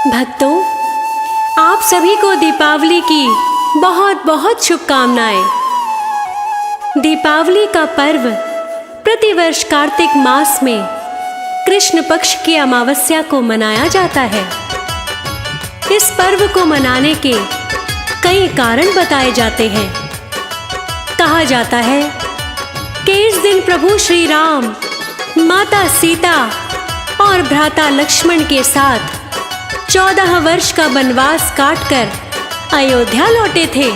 भक्तों, आप सभी को दीपावली की बहुत बहुत शुभकामनाएं। दीपावली का पर्व प्रतिवर्ष कार्तिक मास में कृष्ण पक्ष की अमावस्या को मनाया जाता है। इस पर्व को मनाने के कई कारण बताए जाते हैं। कहा जाता है कि इस दिन प्रभु श्री राम माता सीता और भ्राता लक्ष्मण के साथ 14 वर्ष का वनवास काटकर अयोध्या लौटे थे।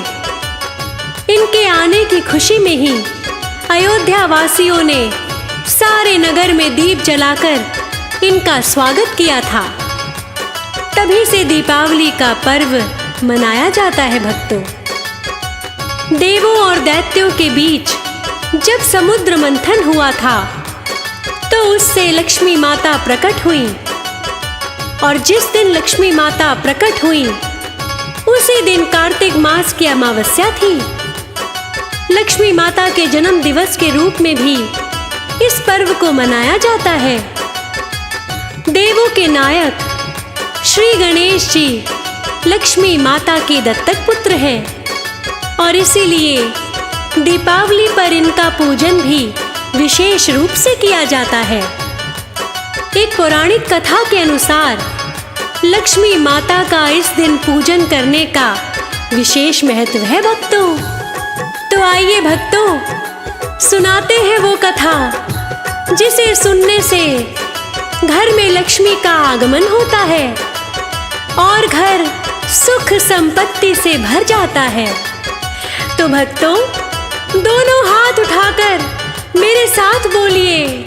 इनके आने की खुशी में ही अयोध्या वासियों ने सारे नगर में दीप जलाकर इनका स्वागत किया था। तभी से दीपावली का पर्व मनाया जाता है। भक्तों, देवों और दैत्यों के बीच जब समुद्र मंथन हुआ था तो उससे लक्ष्मी माता प्रकट हुई, और जिस दिन लक्ष्मी माता प्रकट हुई उसी दिन कार्तिक मास की अमावस्या थी। लक्ष्मी माता के जन्म दिवस के रूप में भी इस पर्व को मनाया जाता है। देवों के नायक श्री गणेश जी लक्ष्मी माता के दत्तक पुत्र हैं, और इसीलिए दीपावली पर इनका पूजन भी विशेष रूप से किया जाता है। एक पौराणिक कथा के अनुसार लक्ष्मी माता का इस दिन पूजन करने का विशेष महत्व है। भक्तों, तो आइए भक्तों, सुनाते हैं वो कथा जिसे सुनने से घर में लक्ष्मी का आगमन होता है और घर सुख संपत्ति से भर जाता है। तो भक्तों, दोनों हाथ उठाकर मेरे साथ बोलिए,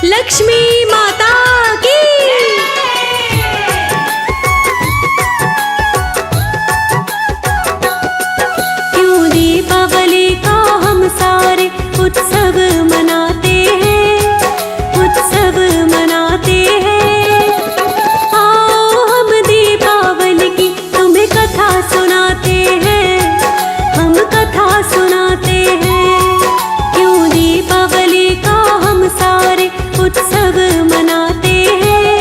लक्ष्मी माता की। क्यों दीपावली का हम सारे उत्सव मनाते हैं, उत्सव मनाते हैं। आओ हम दीपावली की तुम्हें कथा सुनाते हैं, हम कथा सुनाते हैं। क्यों दीपावली का हम सारे उत्सव मनाते हैं,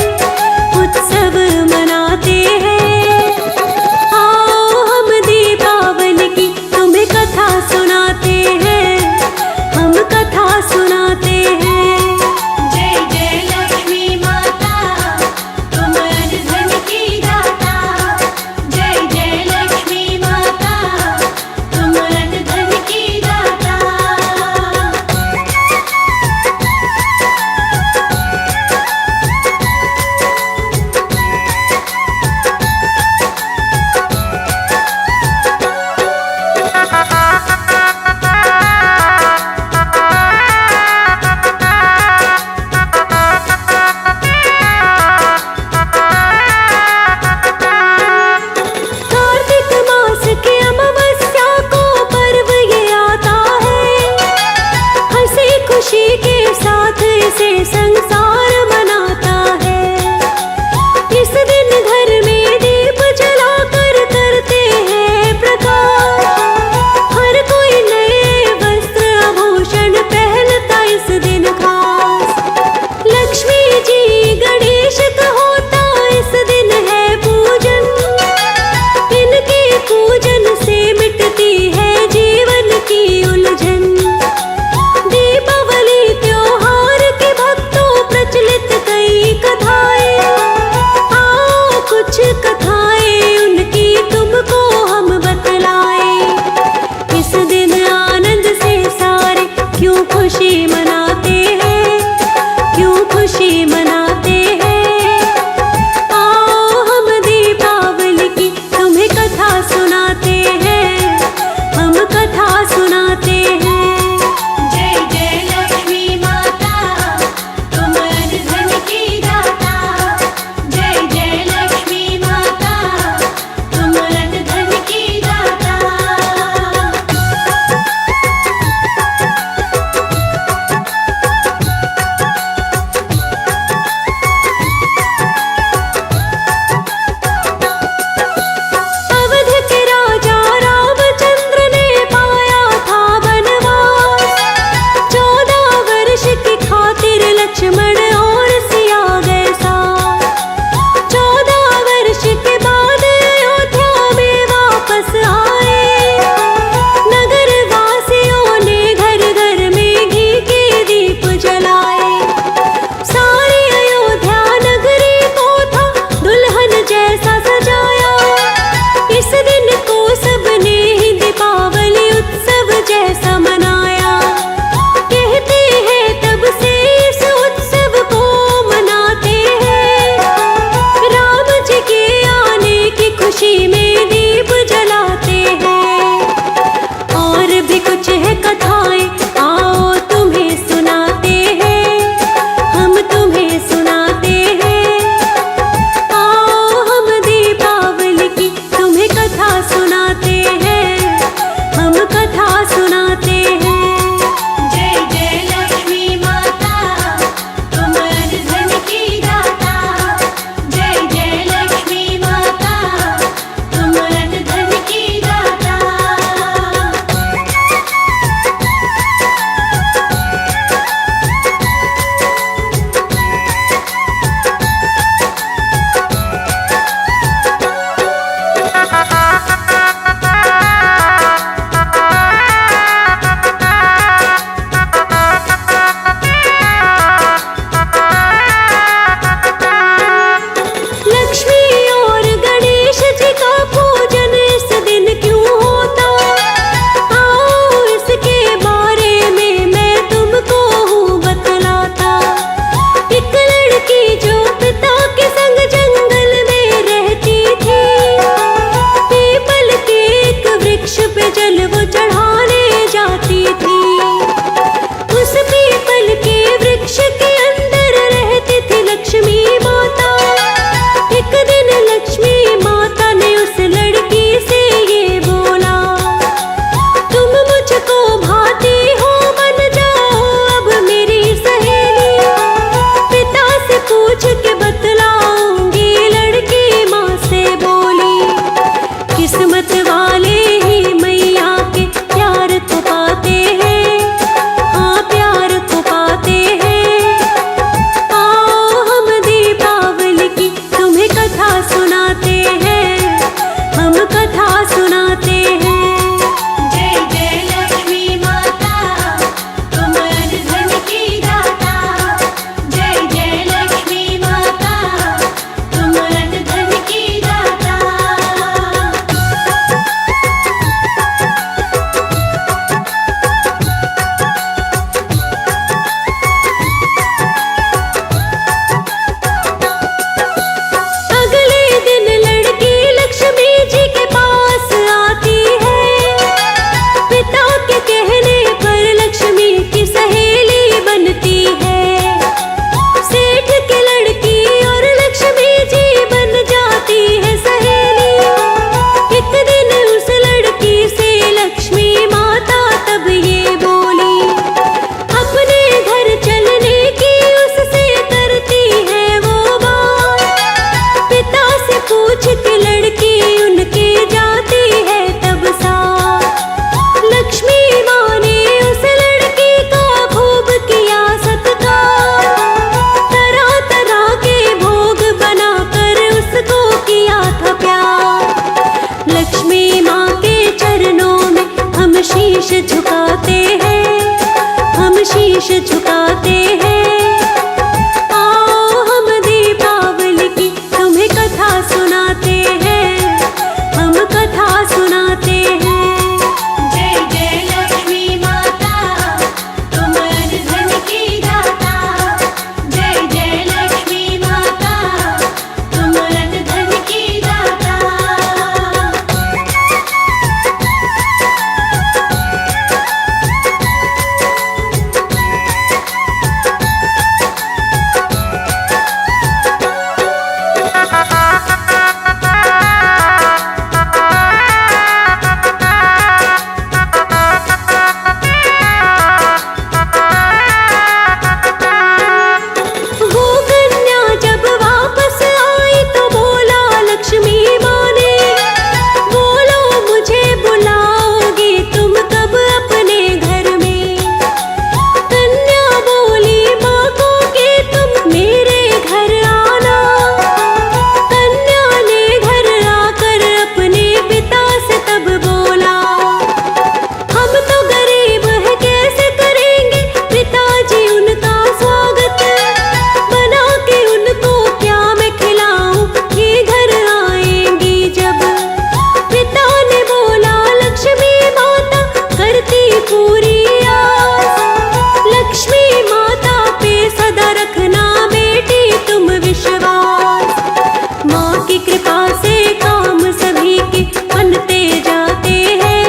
आपकी कृपा से काम सभी के बनते जाते हैं,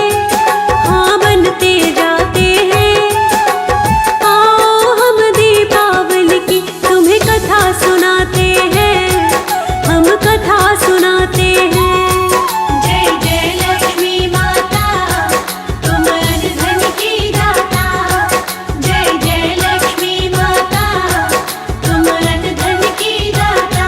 हाँ बनते जाते हैं। आओ हम दीपावली की तुम्हें कथा सुनाते हैं, हम कथा सुनाते हैं। जय जय लक्ष्मी माता, तुम अन्न धन की दाता। जय जय लक्ष्मी माता, तुम अन्न धन की दाता।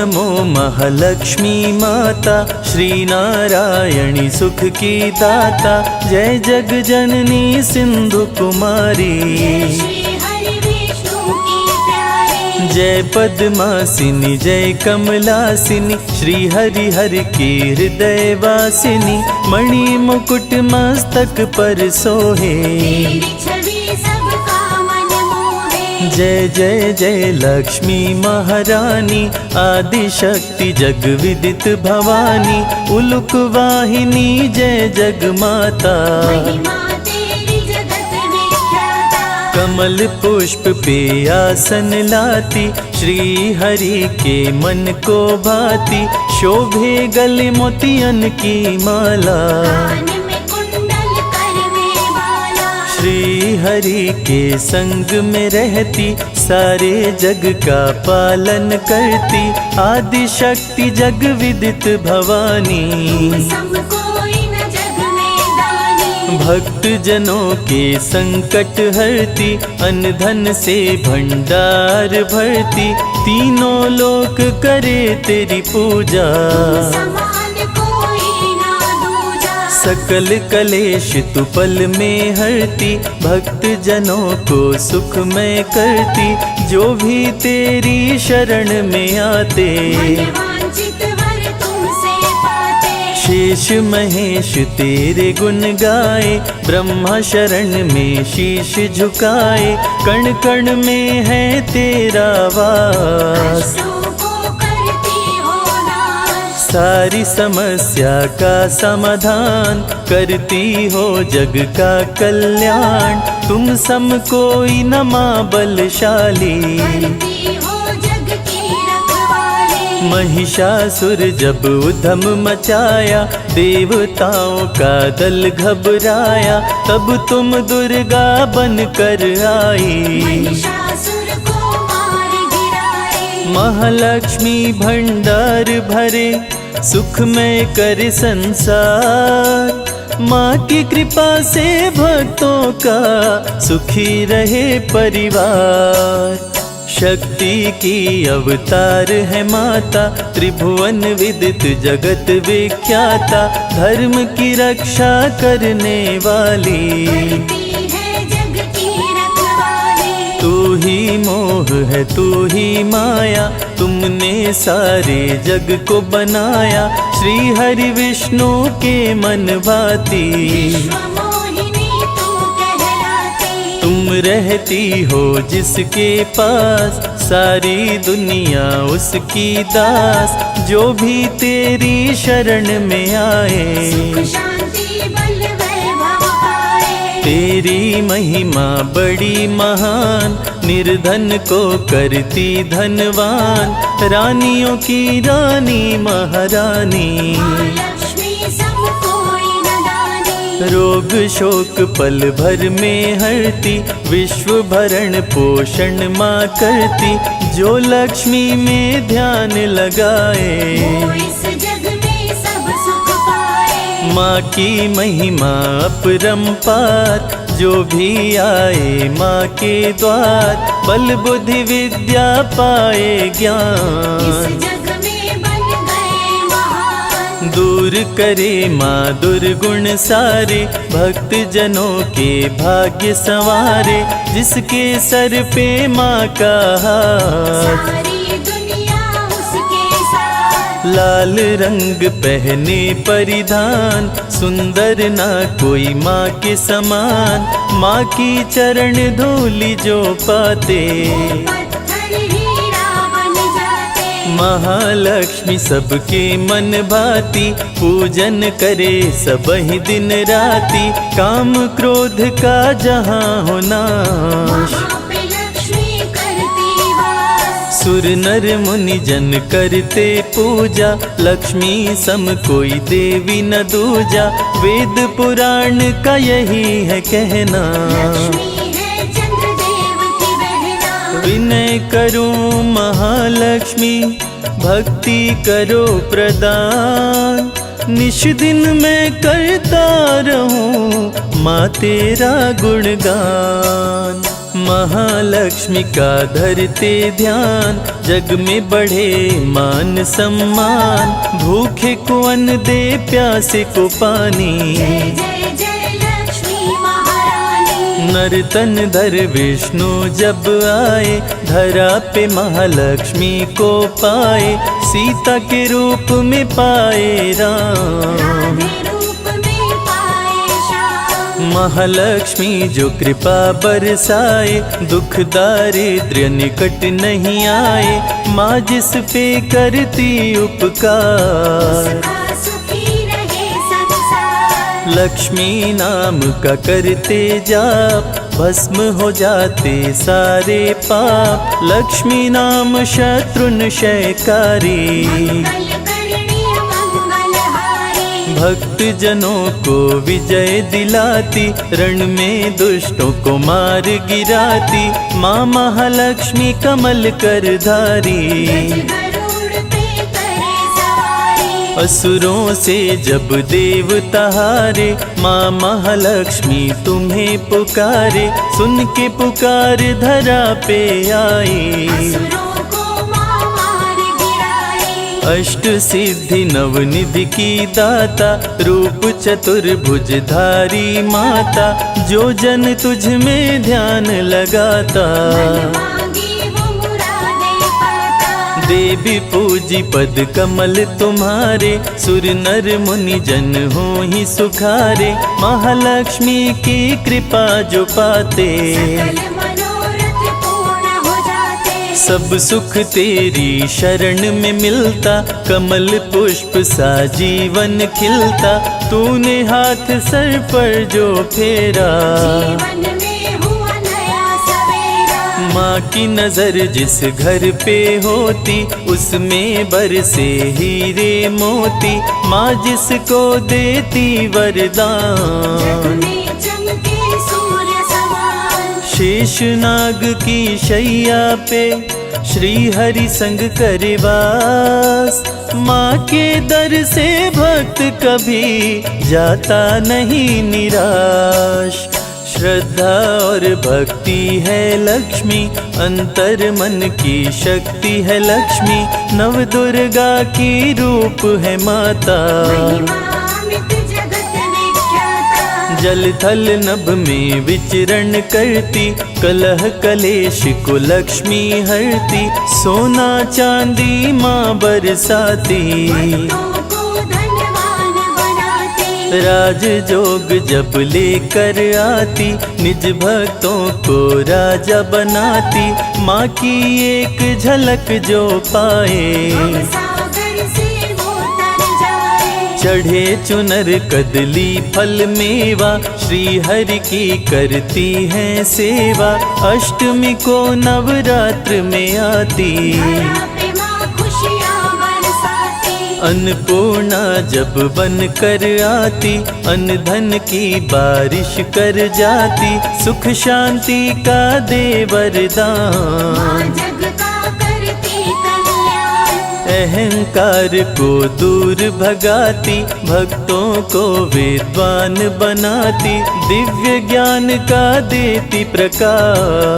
नमो महालक्ष्मी माता, श्री नारायणी सुख की दाता। जय जग जननी सिंधु कुमारी, श्री हरि विष्णु की प्यारी। जय पद्मासिनी जय कमलासिनी, श्री हरि हर की हृदय वासिनी। मणि मुकुट मस्तक पर सोहे, तेरी छवि सबका मन मोहे। जय जय जय लक्ष्मी महारानी, आदि शक्ति जग विदित भवानी। उलुक वाहिनी जय जग माता, महिमा तेरी जगत विख्याता। कमल पुष्प पे आसन लाती, श्री हरि के मन को भाती। शोभे गले मोतियन की माला, कान में कुंडल कर में बाला। श्री हरि के संग में रहती, सारे जग का पालन करती। आदि शक्ति जग विदित भवानी, सब कोई न जग में दानी। भक्त जनों के संकट हरती, अन्न धन से भंडार भरती। तीनों लोक करे तेरी पूजा, समान कोई ना दूजा। सकल कलेश तू पल में हरती। भक्त जनों को सुखमय करती, जो भी तेरी शरण में आते। वांछित वर तुमसे पाते। शेष महेश तेरे गुण गाए, ब्रह्मा शरण में शीश झुकाए। कण कण में है तेरा वास, कष्टों को करती हो नाश। सारी समस्या का समाधान, करती हो जग का कल्याण। तुम सम कोई न मां बलशाली, करती हो जग की रखवाली। महिषासुर जब उधम मचाया, देवताओं का दल घबराया। तब तुम दुर्गा बन कर आई, महिषासुर को मार गिराए। महालक्ष्मी भंडार भरे, सुख में कर संसार। माँ की कृपा से भक्तों का सुखी रहे परिवार। शक्ति की अवतार है माता, त्रिभुवन विदित जगत विख्याता। धर्म की रक्षा करने वाली, करती है जग की रखवाली। तू ही मोह है तू ही माया, तुमने सारे जग को बनाया। श्री हरि विष्णु के मन भाती, विश्व मोहिनी तू कहलाती। तुम रहती हो जिसके पास, सारी दुनिया उसकी दास। जो भी तेरी शरण में आए, सुख शांति बल वैभव पाए। तेरी महिमा बड़ी महान, निर्धन को करती धनवान। रानियों की रानी महारानी, लक्ष्मी सब कोई न दानी। रोग शोक पल भर में हरती। विश्व भरण पोषण माँ करती, जो लक्ष्मी में ध्यान लगाए। वो इस जग में सब सुख पाए। माँ की महिमा अपरंपार, जो भी आए माँ के द्वार। बल बुद्धि विद्या पाए इस ज्ञान, जग में बन गए महान। दूर करे माँ दुर्गुण सारे। भक्त जनों के भाग्य संवारे, जिसके सर पे माँ का हाथ। सारी दुनिया उसके साथ। लाल रंग पहने परिधान, सुंदर ना कोई माँ के समान। माँ की चरण धूलि जो पाते, पत्थर हीरा बन जाते। महालक्ष्मी सबके मन भाती। पूजन करे सब ही दिन राती, काम क्रोध का जहाँ हो नाश। वहाँ पे लक्ष्मी करती वास। सुर नर मुनि जन करते पूजा, लक्ष्मी सम कोई देवी न दूजा। वेद पुराण का यही है कहना, लक्ष्मी है चंद्रदेव की बहना। विनय करूं महालक्ष्मी, भक्ति करो प्रदान। निश दिन मैं करता रहूं माँ तेरा गुणगान। महालक्ष्मी का धरते ध्यान, जग में बढ़े मान सम्मान। भूखे को अन्न दे, प्यासे को पानी। जय जय जय लक्ष्मी महारानी। नर तन धर विष्णु जब आए, धरा पे महालक्ष्मी को पाए। सीता के रूप में पाए राम, राधे रूप में पाए श्याम। महालक्ष्मी जो कृपा बरसाए, दुख दारिद्र्य निकट नहीं आए। माँ जिस पे करती उपकार, उसका सुखी रहे संसार। लक्ष्मी नाम का करते जाप, भस्म हो जाते सारे पाप। लक्ष्मी नाम शत्रुन क्षयकारी, मंगल करणी मंगलहारी। भक्त जनों को विजय दिलाती, रण में दुष्टों को मार गिराती। माँ महालक्ष्मी कमल कर धारी, गरुड़ पे करे सवारी। असुरों से जब देवता हारे, माँ महालक्ष्मी तुम्हें पुकारे। सुन के पुकार धरा पे आई, असुरों को माँ मार गिराई। अष्ट सिद्धि नवनिधि की दाता, रूप चतुर्भुज धारी माता। जो जन तुझ में ध्यान लगाता, मांगी वो मुरादें पाता। देवी पूजी पद कमल तुम्हारे। सुर नर मुनि जन हो ही सुखारे, महालक्ष्मी की कृपा जो पाते। सकल मनोरथ पूर्ण हो जाते। सब सुख तेरी शरण में मिलता, कमल पुष्प सा जीवन खिलता। तूने हाथ सर पर जो फेरा, जीवन में हुआ नया सवेरा। माँ की नजर जिस घर पे होती, उसमें बरसे हीरे मोती। माँ जिसको देती वरदान, में चमके सूर्य समान। शेष नाग की शैया पे श्री हरि संग करे वास। माँ के दर से भक्त कभी जाता नहीं निराश। श्रद्धा और भक्ति है लक्ष्मी, अंतर मन की शक्ति है लक्ष्मी। नव दुर्गा की रूप है माता, महिमा अमित जगत विख्याता। जल थल नभ में विचरण करती। कलह कलेश को लक्ष्मी हरती, सोना चांदी माँ बरसाती। भक्तों को धनवान बनाती। राज जोग जब लेकर आती, निज भक्तों को राजा बनाती। माँ की एक झलक जो पाए, सागर से वो तर जाए। चढ़े चुनर कदली फल मेवा। श्री हरि की करती है सेवा, अष्टमी को नवरात्र में आती। धरा पे माँ खुशियाँ बरसाती। अन्नपूर्णा जब बन कर आती, अन्न धन की बारिश कर जाती। सुख शांति का दे वरदान, माँ जग का करती कल्याण। अहंकार को दूर भगाती। भक्तों को विद्वान बनाती, दिव्य ज्ञान का देती प्रकाश।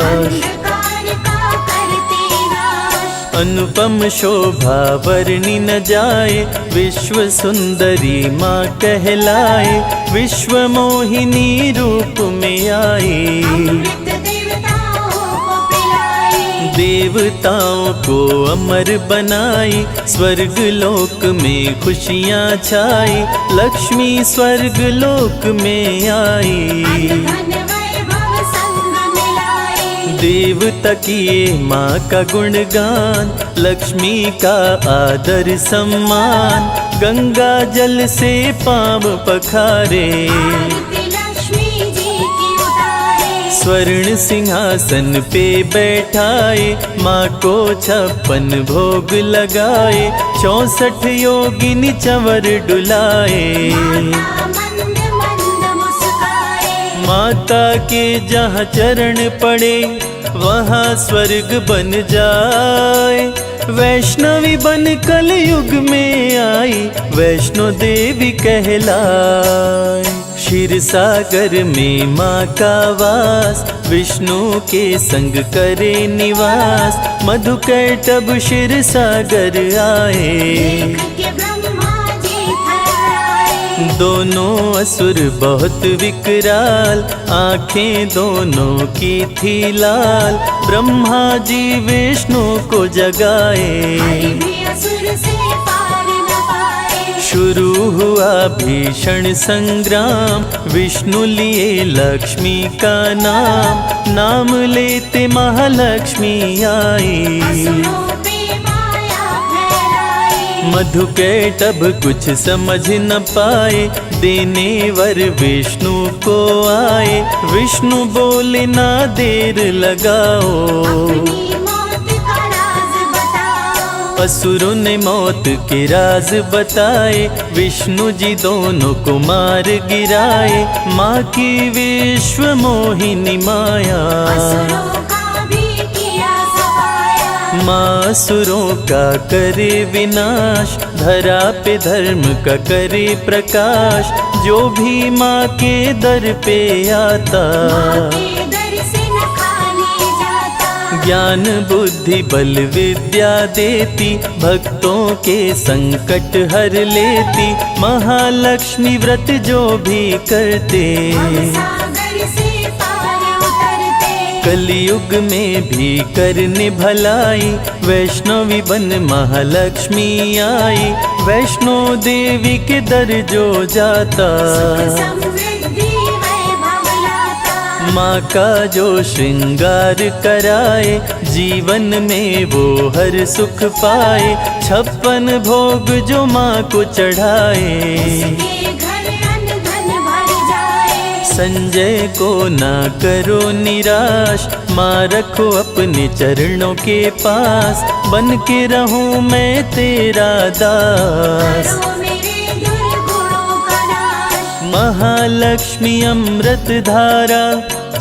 अंधकार का करती नाश। अनुपम शोभा वर्णि न जाए, विश्व सुंदरी माँ कहलाए। विश्व मोहिनी रूप में आई, अमृत देवताओं को पिलाई। देवताओं को अमर बनाई। स्वर्ग लोक में खुशियाँ छाई, लक्ष्मी स्वर्ग लोक में आई। धन वैभव संग मिलाई। देवता किए माँ का गुणगान, लक्ष्मी का आदर सम्मान। गंगा जल से पाँव पखारे, आरती लक्ष्मी जी की उतारे। स्वर्ण सिंहासन पे बैठाए। माँ को 56 भोग लगाए, 64 योगिनी चंवर डुलाए। माता मंद मंद मुस्काए। माता के जहाँ चरण पड़े, वहाँ स्वर्ग बन जाए। वैष्णवी बन कलयुग में आई, वैष्णो देवी कहलाए। क्षीर सागर में माँ का वास, विष्णु के संग करे निवास। मधुकैटभ क्षीर सागर आए, देख के ब्रह्मा जी थर्राए। दोनों असुर बहुत विकराल, आंखें दोनों की थी लाल। ब्रह्मा जी विष्णु को जगाए, हरि भी असुर से पार न पाए। शुरू हुआ भीषण संग्राम, विष्णु लिए लक्ष्मी का नाम। नाम लेते महालक्ष्मी आई, असुरों पे माया फैलाई। मधुकैटभ कुछ समझ न पाए, देने वर विष्णु को आए। विष्णु बोले ना देर लगाओ, अपनी मौत का राज बताओ। असुरों ने मौत के राज बताए। विष्णु जी दोनों को मार गिराए, माँ की विश्व मोहिनी माया। असुरों का भी किया सफाया। माँ असुरों का करे विनाश, धरा पे धर्म का करे प्रकाश। जो भी माँ के दर पे आता, माँ के दर से न खाली जाता। ज्ञान बुद्धि बल विद्या देती, भक्तों के संकट हर लेती। महालक्ष्मी व्रत जो भी करते, हम सागर से पार उतरते। कलयुग में भी करने भलाई। वैष्णवी बन महालक्ष्मी आई, वैष्णो देवी के दर जो जाता। सुख समृद्धि वैभव लाता। माँ का जो श्रृंगार कराए, जीवन में वो हर सुख पाए। 56 भोग जो माँ को चढ़ाए, उसके घर अन्न धन भर जाए। संजय को ना करो निराश, माँ रखो अपने चरणों के पास। बन के रहूं मैं तेरा दास, करो मेरे दुर्गुणों का नाश। महालक्ष्मी अमृत धारा,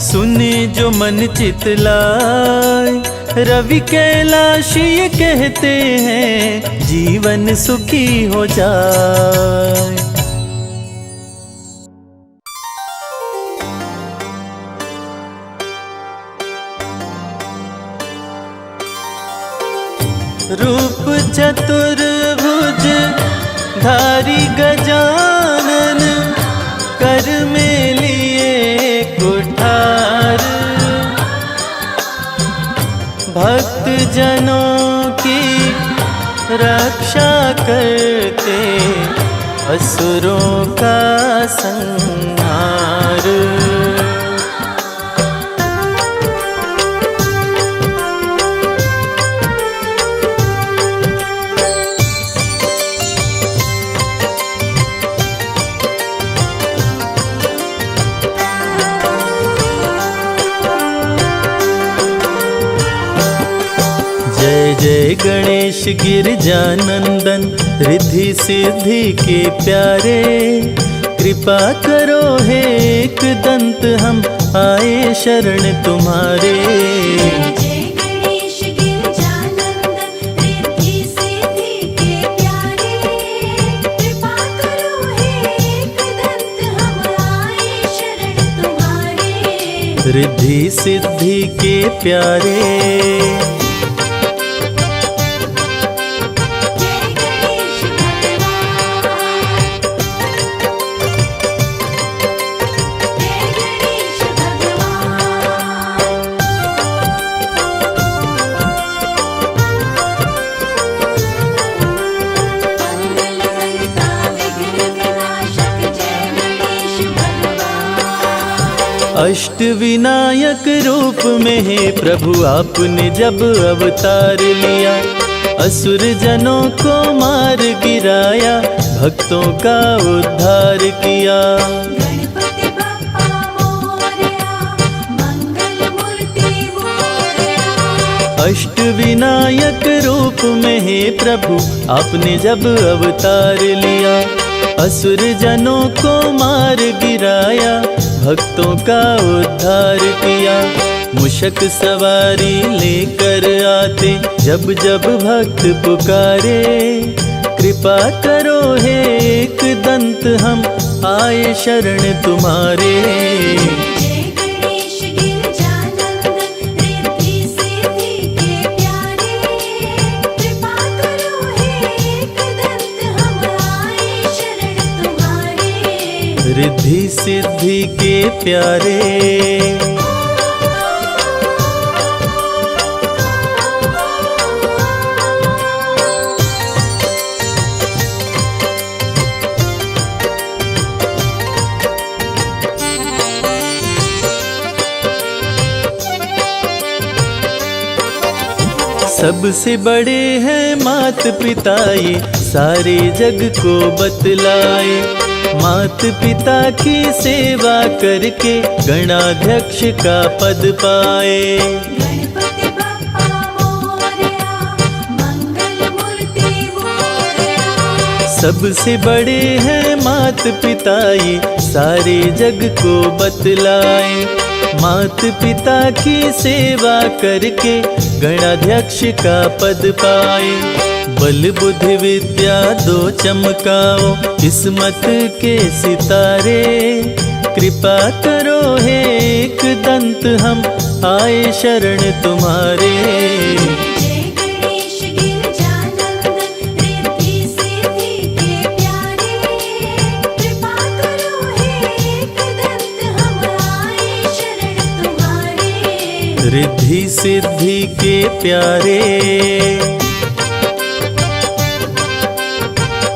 सुने जो मन चितलाए। रवि कैलाश ये कहते हैं, जीवन सुखी हो जाए। रूप चतुर्भुज धारी गजानन, कर में लिए कुठार। भक्त जनों की रक्षा करते, असुरों का संहार। जय जय गणेश गिरजानंदन, रिद्धि सिद्धि के प्यारे। कृपा करो हे एक दंत, हम आए शरण तुम्हारे। जय गणेश गिरजानंदन, रिद्धि सिद्धि के प्यारे। कृपा करो हे एकदंत, हम आए शरण तुम्हारे। रिद्धि सिद्धि के प्यारे। अष्ट विनायक रूप में है प्रभु आपने जब अवतार लिया। असुर जनों को मार गिराया, भक्तों का उद्धार किया। गणपति बप्पा मोरया, मंगल मूर्ति मोरया। अष्ट विनायक रूप में है प्रभु आपने जब अवतार लिया। असुर जनों को मार गिराया, भक्तों का उद्धार किया। मुशक सवारी लेकर आते, जब जब भक्त पुकारे। कृपा करो हे एक दंत हम आए शरण तुम्हारे। जय गणेश गिरजानंदन रिद्धि सिद्धि के प्यारे, कृपा करो हे एक दंत हम आए शरण तुम्हारे। रिद्धि सिद्धि के प्यारे। सबसे बड़े हैं मात पिता ये सारे जग को बतलाए। मात पिता की सेवा करके गणाध्यक्ष का पद पाए। गणपति बप्पा मोरया, मंगल मूर्ति मोरया। सबसे बड़े हैं मात पिता ये सारे जग को बतलाए। मात पिता की सेवा करके गणाध्यक्ष का पद पाए। बल बुद्धि विद्या दो चमकाओ किस्मत के सितारे। कृपा करो हे एक दंत हम आए शरण तुम्हारे। जय गणेश गिरजानंदन रिद्धि सिद्धि के प्यारे, कृपा करो हे एक दंत हम आए शरण तुम्हारे। रिद्धि सिद्धि के प्यारे।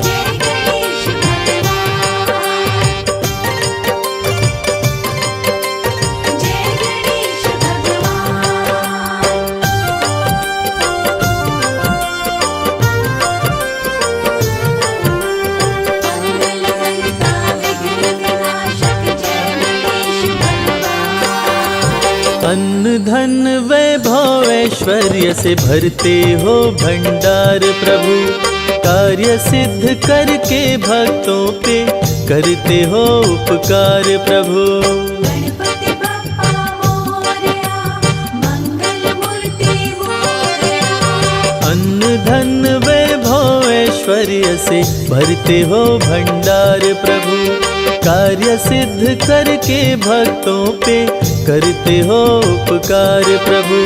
जय गणेश भगवान, जय गणेश भगवान। मंगलकर्ता विघ्न विनाशक जय गणेश भगवान। अन्न धन वैभव ऐश्वर्य से भरते हो भंडार प्रभु। कार्य सिद्ध करके भक्तों पे करते हो उपकार प्रभु। गणपति बप्पा मोरया, मंगल मूर्ति मोरया। अन्न धन वैभव ऐश्वर्य से भरते हो भंडार प्रभु। कार्य सिद्ध करके भक्तों पे करते हो उपकार प्रभु।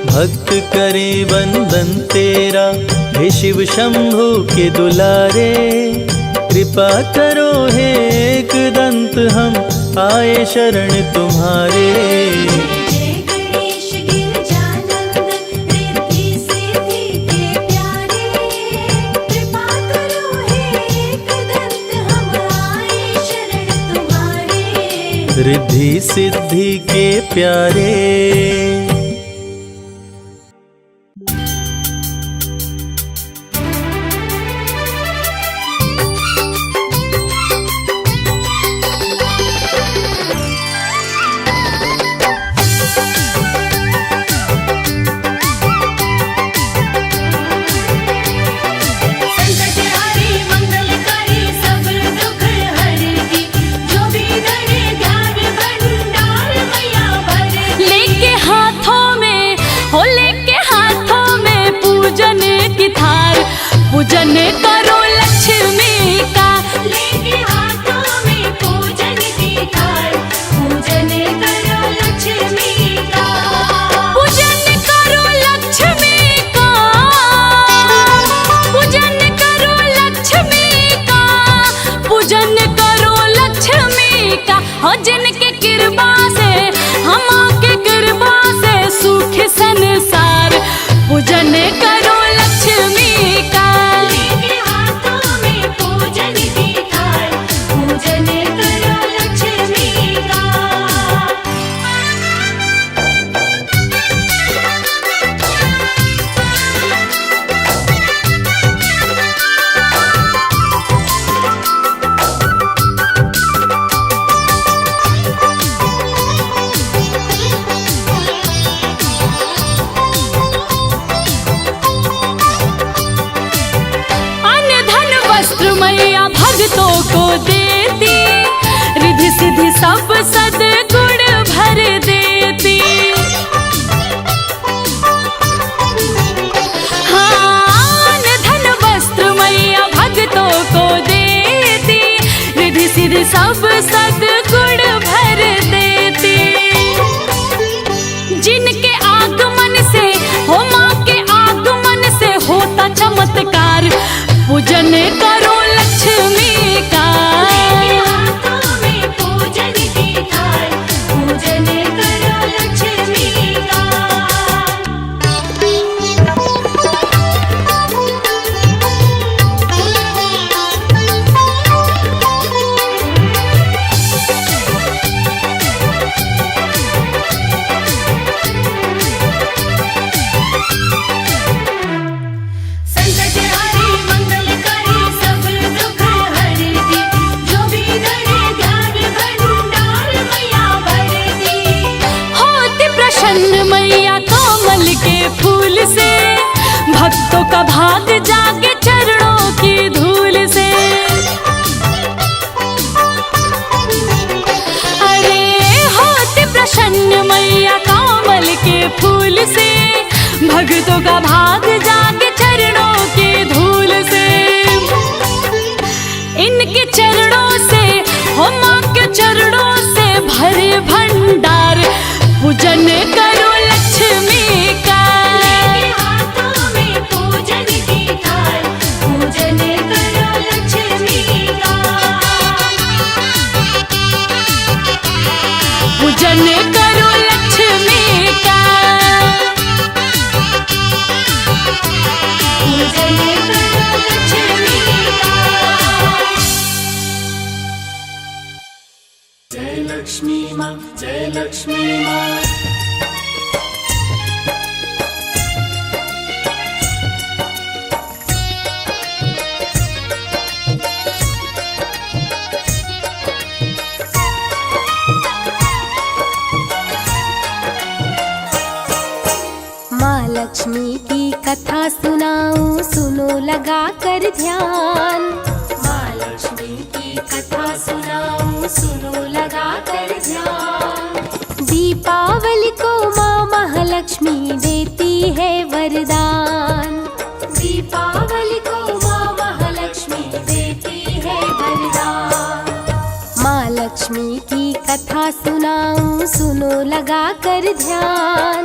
भक्त करे वंदन तेरा हे शिव शंभु के दुलारे। कृपा करो हे एक दंत हम आए शरण तुम्हारे। जय गणेश गिरजानंदन रिद्धि सिद्धि के प्यारे, कृपा करो हे एक दंत हम आए शरण तुम्हारे। रिद्धि सिद्धि के प्यारे। संकटहारी मंगलकारी सब दुख हरती, जो भी धरे ध्यान भंडार मैया भरती। लेके हाथों में पूजन की थार, पूजन करो लक्ष्मी का। लेके हाथों में पूजन की थाल, पूजन करो लक्ष्मी का। पूजन करो लक्ष्मी का, पूजन करो लक्ष्मी का, पूजन करो लक्ष्मी का। हो जिनके कृपा से हम के कृपा से सुख संसार, पूजन करो लक्ष्मी का। लेके हाथों में पूजन की थाल, पूजन करो लक्ष्मी का। अन्न धन वस्त्र मैया भक्तों को देती, रिद्धि सिद्धि सब सद्गुण भर देती। हाँ, अन्न धन वस्त्र मैया भक्त सदगुण भर देती। जिनके आगमन से हो माँ के आगमन से होता चमत्कार, पूजन करो लक्ष्मी का। हाथों में पूजन की थाल, पूजन करो लक्ष्मी का। संकट हरी मंगल करी सब दुख हरती, जो भी धरे ध्यान भंडार मैया भरती। होती प्रसन्न मैया कमल के फूल से, भक्तों का भाग जागे चरणों की धूल से। अरे होती प्रसन्न मैया कमल के फूल से, भक्तों का भाग जागे चरणों की धूल से। इनके चरणों से हो माँ के चरणों से भरे भंडार, पूजन करो लक्ष्मी का। हाथों में पूजन की थाल, पूजन करो लक्ष्मी का। पूजन करो लक्ष्मी का। पूजन करो लक्ष्मी का। जय लक्ष्मी माँ, जय लक्ष्मी माँ। माँ लक्ष्मी की कथा सुनाऊं, सुनो लगा कर ध्यान। माँ लक्ष्मी की कथा सुनाऊं, सुनो लगा कर ध्यान। दीपावली को माँ महालक्ष्मी देती है वरदान। दीपावली को माँ महालक्ष्मी देती है वरदान। माँ लक्ष्मी की कथा सुनाऊं, सुनो लगा कर ध्यान।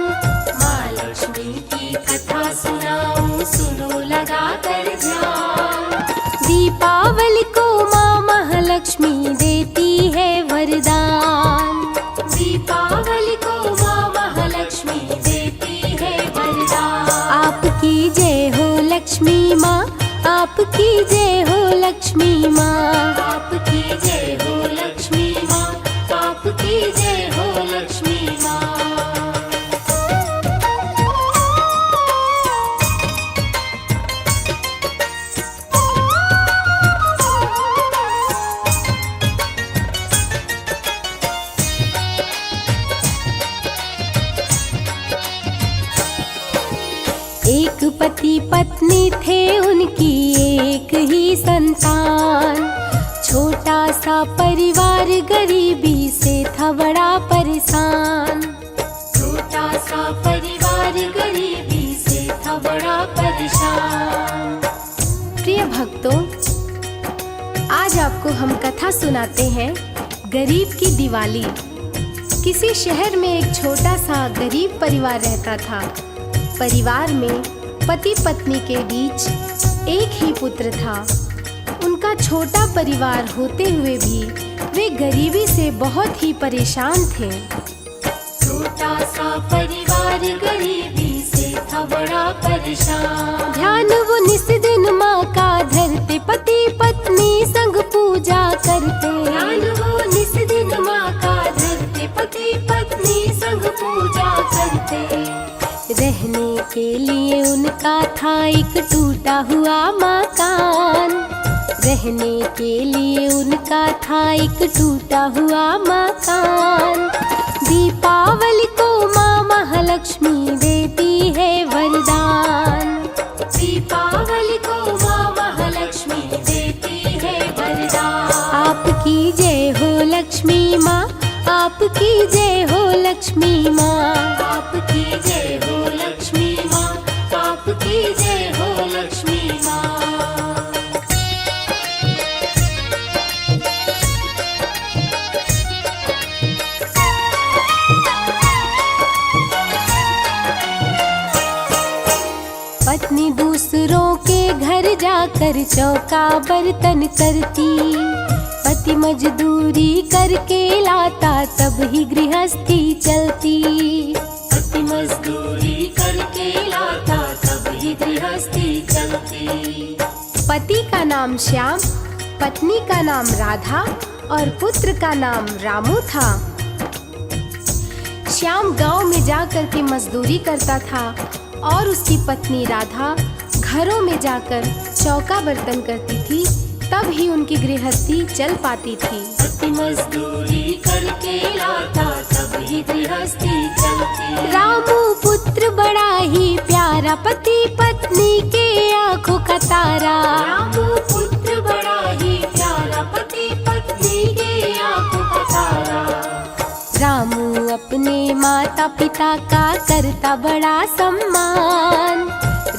माँ लक्ष्मी की कथा सुनाऊं, सुनो लगा कर ध्यान। दीपावली को माँ महालक्ष्मी देती है वरदान। दीपावली को माँ महालक्ष्मी देती है वरदान। आपकी जय हो लक्ष्मी माँ, आपकी जय हो लक्ष्मी माँ। आपकी जय हो लक्ष्मी माँ, आपकी जय हो लक्ष्मी माँ। एक पति पत्नी थे उनकी एक ही संतान। छोटा सा परिवार गरीबी से था बड़ा परेशान। छोटा सा परिवार गरीबी से था बड़ा परेशान। प्रिय भक्तों, आज आपको हम कथा सुनाते हैं गरीब की दिवाली। किसी शहर में एक छोटा सा गरीब परिवार रहता था। परिवार में पति पत्नी के बीच एक ही पुत्र था। उनका छोटा परिवार होते हुए भी वे गरीबी से बहुत ही परेशान थे। छोटा सा परिवार गरीबी से था बड़ा परेशान। ध्यान वो निस दिन माँ का धरते, पति पत्नी संग पूजा करते। ध्यान वो निस दिन माँ का धरते, पति पत्नी संग पूजा करते। रहने के लिए उनका था एक टूटा हुआ मकान। रहने के लिए उनका था एक टूटा हुआ मकान। दीपावली को माँ महालक्ष्मी देती है वरदान। दीपावली को माँ महालक्ष्मी देती है वरदान। आपकी जय हो लक्ष्मी माँ, आपकी जय हो लक्ष्मी माँ। आपकी जय हो लक्ष्मी माँ, आपकी जय हो लक्ष्मी माँ। जाकर चौका बर्तन करती। पति मजदूरी करके लाता तब ही गृहस्थी चलती। पति मजदूरी करके लाता तब ही गृहस्थी चलती। पति का नाम श्याम, पत्नी का नाम राधा और पुत्र का नाम रामू था। श्याम गांव में जाकर के मजदूरी करता था और उसकी पत्नी राधा घरों में जाकर चौका बर्तन करती थी, तब ही उनकी गृहस्थी चल पाती थी। पति मजदूरी करके लाता तब ही गृहस्थी चलती। रामू पुत्र बड़ा ही प्यारा, पति पत्नी के आंखों का तारा। रामू पुत्र बड़ा ही प्यारा, पति पत्नी के आंखों का तारा। रामू अपने माता पिता का करता बड़ा सम्मान।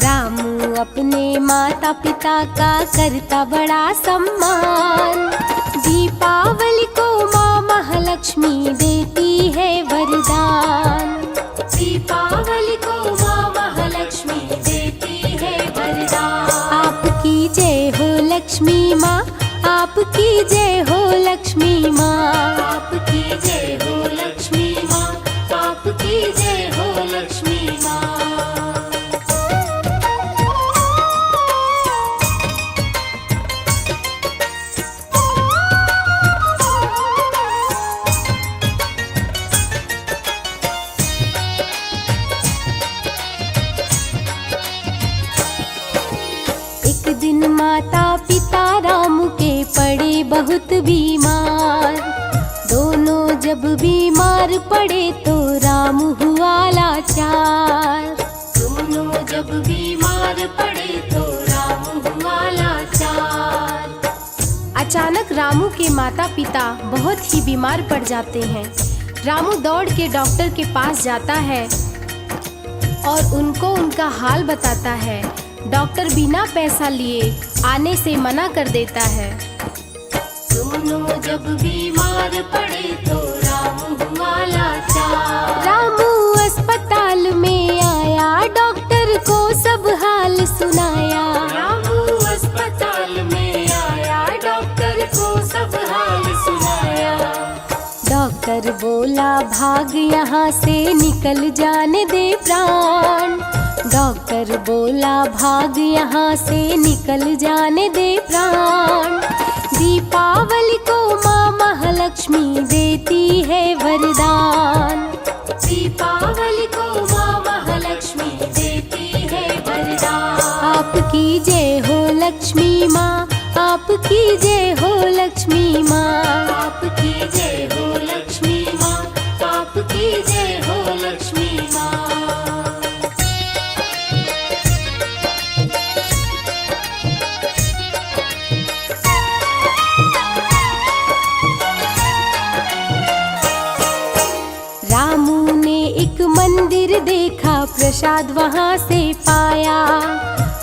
रामू अपने माता पिता का करता बड़ा सम्मान। दीपावली को माँ महालक्ष्मी देती है वरदान। दीपावली को माँ महालक्ष्मी देती है वरदान। आपकी जय हो लक्ष्मी माँ, आपकी जय हो लक्ष्मी माँ। आपकी जय हो लक्ष्मी माँ, आपकी जय हो लक्ष्मी माँ। एक दिन माता पिता रामू के पड़े बहुत बीमार। दोनों जब बीमार पड़े तो रामू हुआ लाचार। दोनों जब बीमार पड़े तो रामू हुआ लाचार। अचानक रामू के माता पिता बहुत ही बीमार पड़ जाते हैं। रामू दौड़ के डॉक्टर के पास जाता है और उनको उनका हाल बताता है। डॉक्टर बिना पैसा लिए आने से मना कर देता है। दोनों जब बीमार पड़े तो रामू हुआ लाचार। रामू अस्पताल में आया, डॉक्टर को सब हाल सुनाया। रामू अस्पताल में आया, डॉक्टर को सब हाल सुनाया। डॉक्टर बोला भाग यहाँ से निकल जाने दे प्राण। डॉक्टर बोला भाग यहाँ से निकल जाने दे प्राण। दीपावली को माँ महालक्ष्मी देती है वरदान। दीपावली को माँ महालक्ष्मी देती है वरदान। आपकी जय हो लक्ष्मी माँ, आपकी जय हो लक्ष्मी माँ। आपकी जय हो लक्ष्मी माँ, आपकी जय हो लक्ष्मी माँ। रामू ने एक मंदिर देखा, प्रसाद वहाँ से पाया।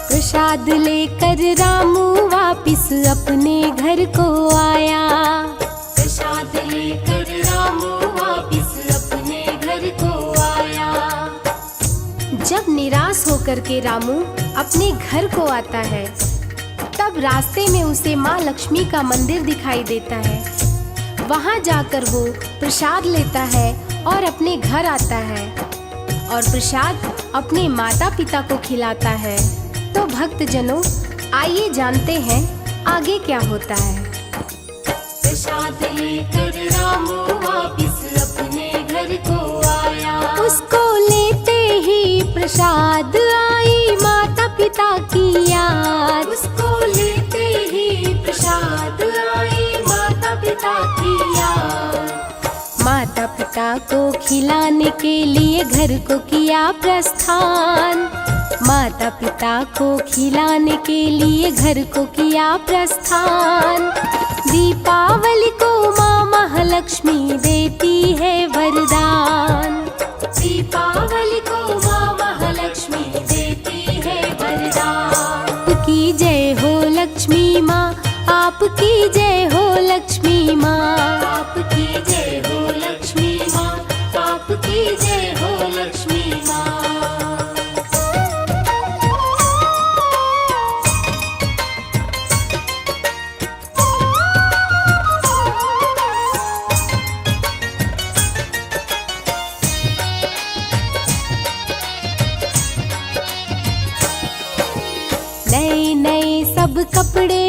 प्रसाद लेकर रामू वापिस अपने घर को आया। प्रसाद लेकर रामू वापिस अपने घर को आया। जब निराश होकर के रामू अपने घर को आता है, तब रास्ते में उसे माँ लक्ष्मी का मंदिर दिखाई देता है। वहाँ जाकर वो प्रसाद लेता है और अपने घर आता है और प्रसाद अपने माता पिता को खिलाता है। तो भक्तजनों, आइए जानते हैं आगे क्या होता है। प्रसाद लेकर रामू वापिस अपने घर को आया। उसको लेते ही प्रसाद आई माता पिता की याद। उसको लेते ही प्रसाद आई माता पिता की याद। माता पिता को खिलाने के लिए घर को किया प्रस्थान। माता पिता को खिलाने के लिए घर को किया प्रस्थान। दीपावली को माँ महालक्ष्मी देती है वरदान। दीपावली को माँ महालक्ष्मी देती है वरदान। आपकी जय हो लक्ष्मी माँ, आपकी जय हो लक्ष्मी माँ। आपकी जय हो लक्ष्मी माँ, आपकी जय हो लक्ष्मी माँ।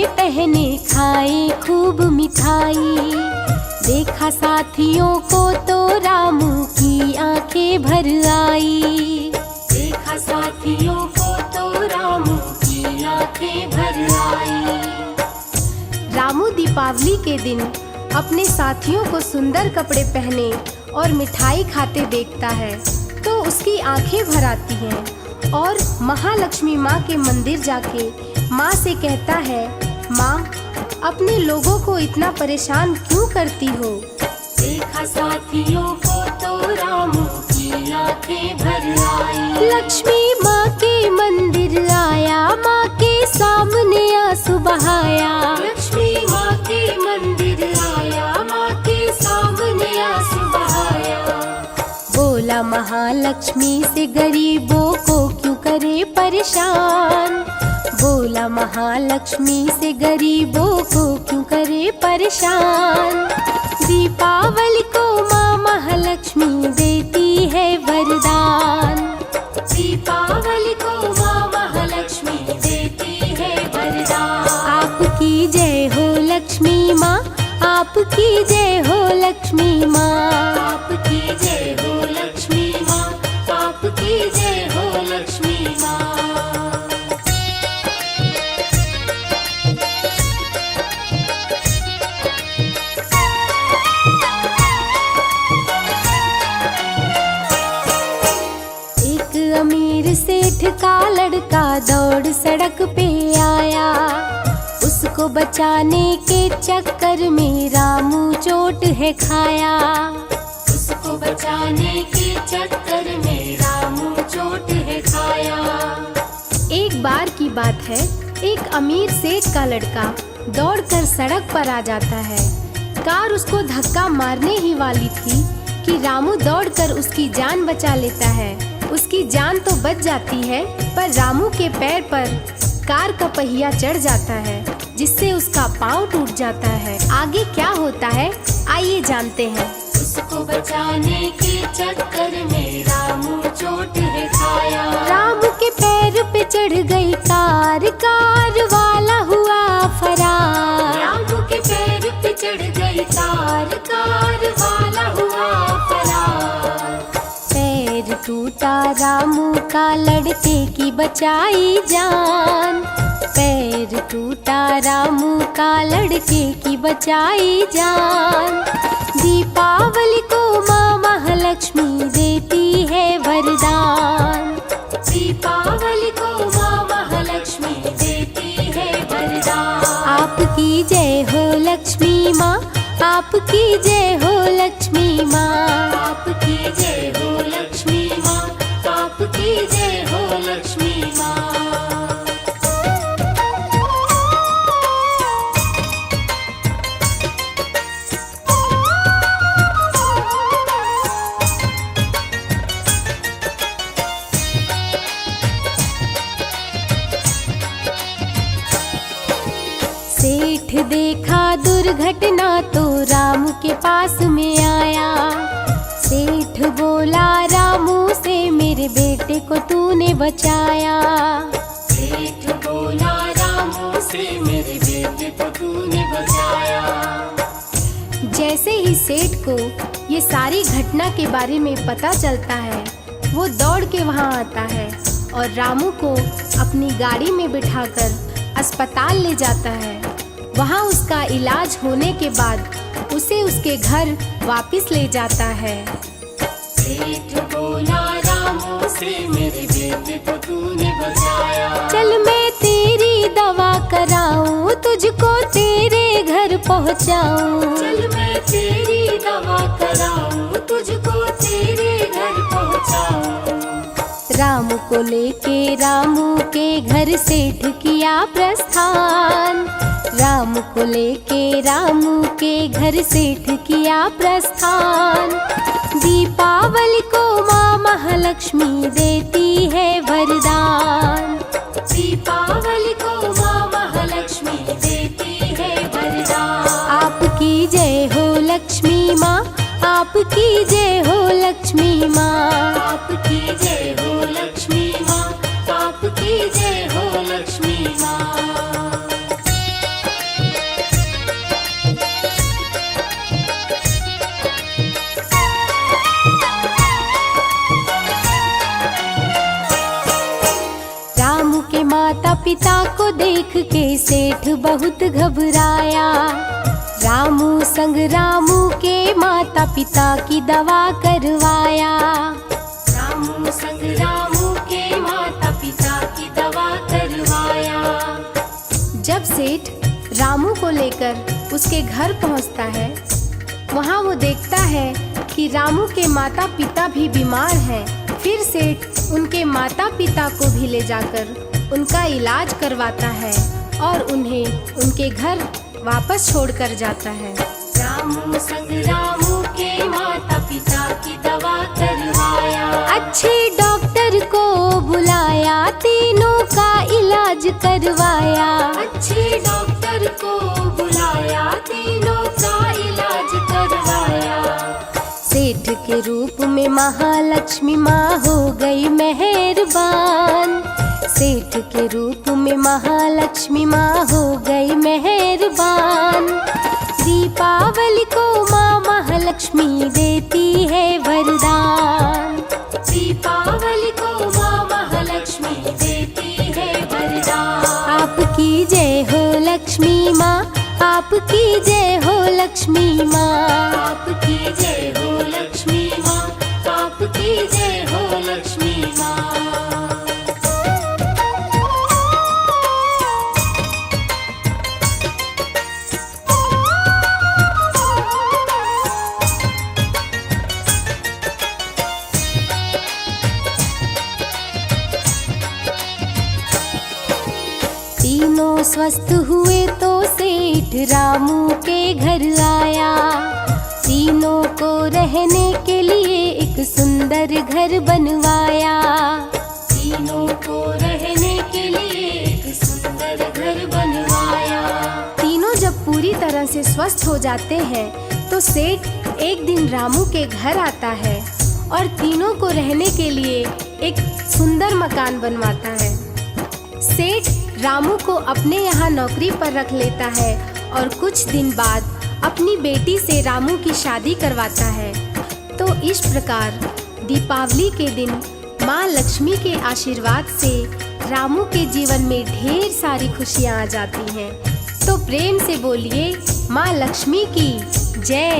पहने, खाए खूब मिठाई। देखा साथियों को तो रामू की आंखें भर आई। देखा साथियों को तो रामू की आंखें भर आई। रामू दीपावली के दिन अपने साथियों को सुंदर कपड़े पहने और मिठाई खाते देखता है तो उसकी आंखें भर आती हैं और महालक्ष्मी माँ के मंदिर जाके माँ से कहता है, माँ अपने लोगों को इतना परेशान क्यों करती हो। देखा साथियों को तो रामू की आंखें भर आई। लक्ष्मी माँ के मंदिर आया, माँ के सामने आंसू बहाया। लक्ष्मी माँ के मंदिर आया, माँ के सामने आंसू बहाया। बोला महालक्ष्मी से गरीबों को क्यों करे परेशान। बोला महालक्ष्मी से गरीबों को क्यों करे परेशान। दीपावली को माँ महालक्ष्मी देती है वरदान। दीपावली को माँ महालक्ष्मी देती है वरदान। आपकी जय हो लक्ष्मी माँ, आपकी जय हो लक्ष्मी माँ। आपकी जय हो लक्ष्मी माँ, आपकी जय हो लक्ष्मी माँ। अमीर सेठ का लड़का दौड़ सड़क पे आया। उसको बचाने के चक्कर में रामू चोट है खाया। उसको बचाने के चक्कर में रामू चोट है खाया। एक बार की बात है, एक अमीर सेठ का लड़का दौड़कर सड़क पर आ जाता है। कार उसको धक्का मारने ही वाली थी कि रामू दौड़कर उसकी जान बचा लेता है। उसकी जान तो बच जाती है पर रामू के पैर पर कार का पहिया चढ़ जाता है जिससे उसका पाँव टूट जाता है। आगे क्या होता है आइए जानते हैं। उसको बचाने के चक्कर में रामू चोट है खाया। रामू के पैर पे चढ़ गई कार, कार वाला हुआ फरार। रामू के पैर पे चढ़ गई कार, कार वाला हुआ फरार। पैर टूटा रामू का, लड़के की बचाई जान। पैर टूटा रामू का, लड़के की बचाई जान। दीपावली को माँ महालक्ष्मी देती है वरदान। दीपावली को माँ महालक्ष्मी देती है वरदान। आपकी जय हो लक्ष्मी माँ, आपकी जय हो लक्ष्मी माँ। आपकी जय हो लक्ष्मी माँ, आपकी जय हो लक्ष्मी माँ। सेठ देखा दुर्घटना तो रामू के पास में आया। सेठ बोला रामू से, मेरे बेटे को तूने बचाया। सेठ बोला रामू से, मेरे बेटे को तूने बचाया। जैसे ही सेठ को ये सारी घटना के बारे में पता चलता है, वो दौड़ के वहाँ आता है और रामू को अपनी गाड़ी में बिठाकर अस्पताल ले जाता है। वहाँ उसका इलाज होने के बाद उसे उसके घर वापस ले जाता है। सेठ बोला रामू से, मेरे बेटे को तूने बचाया। चल मैं तेरी दवा कराऊं, तुझको तेरे घर पहुँचाऊं। चल मैं तेरी दवा कराऊं, तुझको तेरे घर पहुँचाऊं। रामू को लेके रामू के घर सेठ किया प्रस्थान। रामू को लेके रामू के घर सेठ किया प्रस्थान। दीपावली को माँ महालक्ष्मी देती है वरदान। दीपावली को माँ महालक्ष्मी देती है वरदान। आपकी जय हो लक्ष्मी माँ, आपकी जय हो लक्ष्मी माँ। आपकी जय हो लक्ष्मी माँ, आपकी जय हो लक्ष्मी माँ। पिता को देख के सेठ बहुत घबराया। रामू संग रामू के माता पिता की दवा करवाया। रामू संग रामू के माता पिता की दवा करवाया। जब सेठ रामू को लेकर उसके घर पहुंचता है, वहां वो देखता है कि रामू के माता पिता भी बीमार हैं। फिर सेठ उनके माता पिता को भी ले जाकर उनका इलाज करवाता है और उन्हें उनके घर वापस छोड़कर जाता है। रामू संग रामू के माता पिता की दवा करवाया। अच्छे डॉक्टर को बुलाया, तीनों का इलाज करवाया। अच्छे डॉक्टर को बुलाया, तीनों का इलाज करवाया। सेठ के रूप में महालक्ष्मी माँ हो गई मेहरबान। सेठ के रूप में महालक्ष्मी माँ हो गई मेहरबान। दीपावली को माँ महालक्ष्मी देती है वरदान। दीपावली को माँ महालक्ष्मी देती है वरदान। आपकी जय हो लक्ष्मी माँ, आपकी जय हो लक्ष्मी माँ। आपकी जय हो लक्ष्मी माँ, आपकी जय हो लक्ष्मी माँ। तीनों स्वस्थ हुए तो सेठ रामू के घर आया। तीनों को रहने के लिए एक सुंदर घर बनवाया। तीनों को रहने के लिए एक सुंदर घर बनवाया। तीनों जब पूरी तरह से स्वस्थ हो जाते हैं तो सेठ एक दिन रामू के घर आता है और तीनों को रहने के लिए एक सुंदर मकान बनवाता है। सेठ रामू को अपने यहाँ नौकरी पर रख लेता है और कुछ दिन बाद अपनी बेटी से रामू की शादी करवाता है। तो इस प्रकार दीपावली के दिन माँ लक्ष्मी के आशीर्वाद से रामू के जीवन में ढेर सारी खुशियाँ आ जाती हैं। तो प्रेम से बोलिए माँ लक्ष्मी की जय।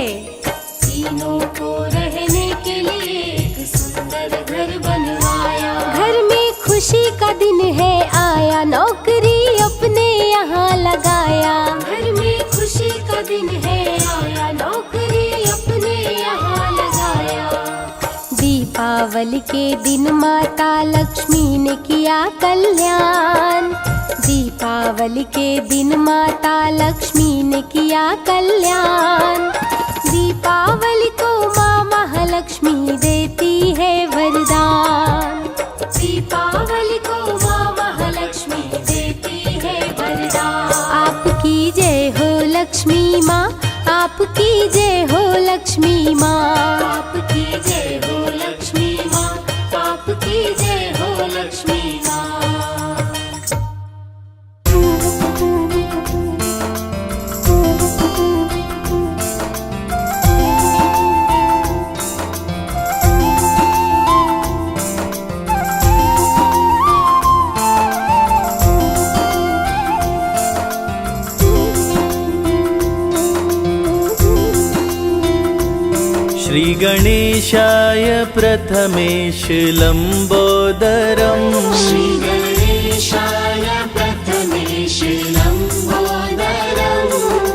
तीनों को रहने के लिए एक सुंदर घर बनवाया। घर में खुशी का दिन है आया, नौकरी अपने यहाँ लगाया। घर में खुशी का दिन है आया, नौकरी अपने यहाँ लगाया। दीपावली के दिन माता लक्ष्मी ने किया कल्याण। दीपावली के दिन माता लक्ष्मी ने किया कल्याण। दीपावली को माँ महालक्ष्मी देती है वरदान। दीपावली को माँ महालक्ष्मी देती है वरदान। आपकी जय हो लक्ष्मी माँ, आपकी जय हो लक्ष्मी माँ। आपकी जय हो लक्ष्मी माँ, आपकी जय हो लक्ष्मी माँ। श्री गणेशाय प्रथमेश लंबोदरम्। श्री गणेशाय प्रथमेश लंबोदरम्।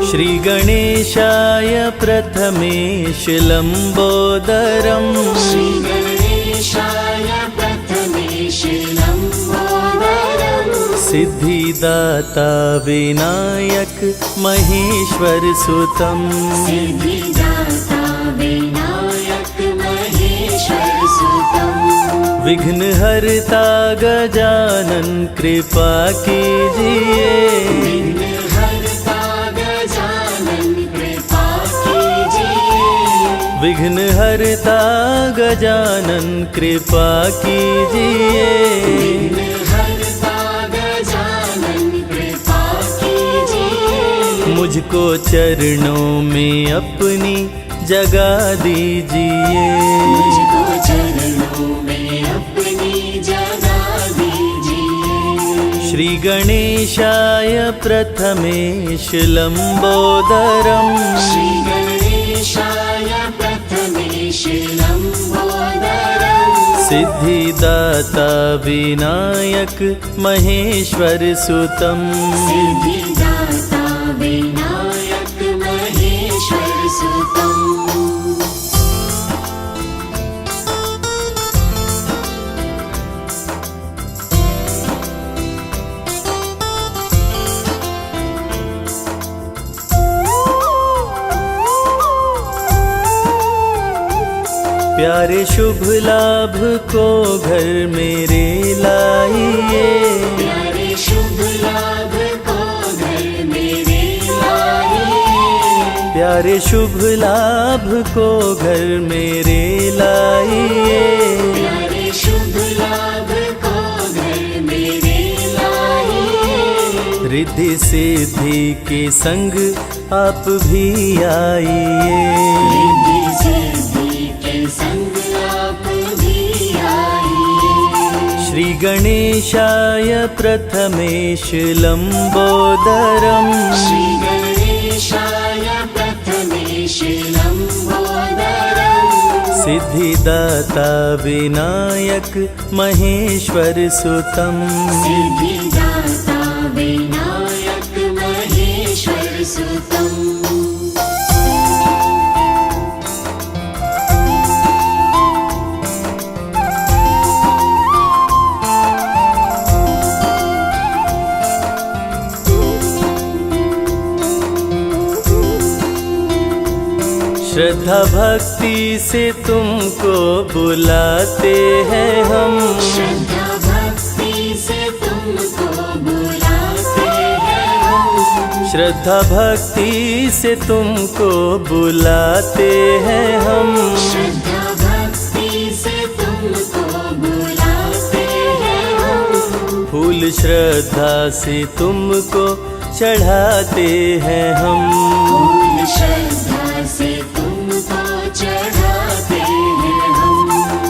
श्री गणेशाय प्रथमेश लंबोदरम्। श्री गणेशाय प्रथमेश लंबोदरम्। सिद्धिदाता विनायक महेश्वर सुतम्। सिद्धिदाता विनायक महेश्वर सुतम्। विघ्नहर्ता गजानन कृपा कीजिए। विघ्नहर्ता गजानन कृपा कीजिए। विघ्नहर्ता गजानन कृपा कीजिए। विघ्नहर्ता गजानन कृपा कीजिए। मुझको चरणों में अपनी जगा दीजिए। मुझको चरणों में अपनी जगा दीजिए। श्री श्रीगणेशाय प्रथमेश लम्बोदरम् श्रीगणेशाय प्रथमेश लम्बोदरम् सिद्धिदाता विनायक महेश्वर सुतम् सिद्धिदाता विनायक महेश्वर सुतम् प्यारे शुभ लाभ को घर मेरे लाइए प्यारे शुभ लाभ को घर मेरे लाइए प्यारे शुभ लाभ को घर मेरे लाइए प्यारे शुभ लाभ को घर मेरे लाइए रिद्धि सिद्धि के संग आप भी आइए रिद्धि सिद्धि के संग आप भी आइए श्री गणेशाय प्रथमेश लम्बोदरम् श्री गणेशाय प्रथमेश लम्बोदरम् सिद्धिदाता विनायक महेश्वर सुतम् सिद्धिदाता विनायक महेश्वर सुतम् श्रद्धा भक्ति से तुमको बुलाते हैं हम श्रद्धा भक्ति से तुमको बुलाते हैं हम श्रद्धा भक्ति से तुमको बुलाते हैं हम श्रद्धा भक्ति से तुमको बुलाते हैं हम फूल श्रद्धा से तुमको चढ़ाते हैं हम फूल श्रद्धा से तुमको चढ़ाते हैं हम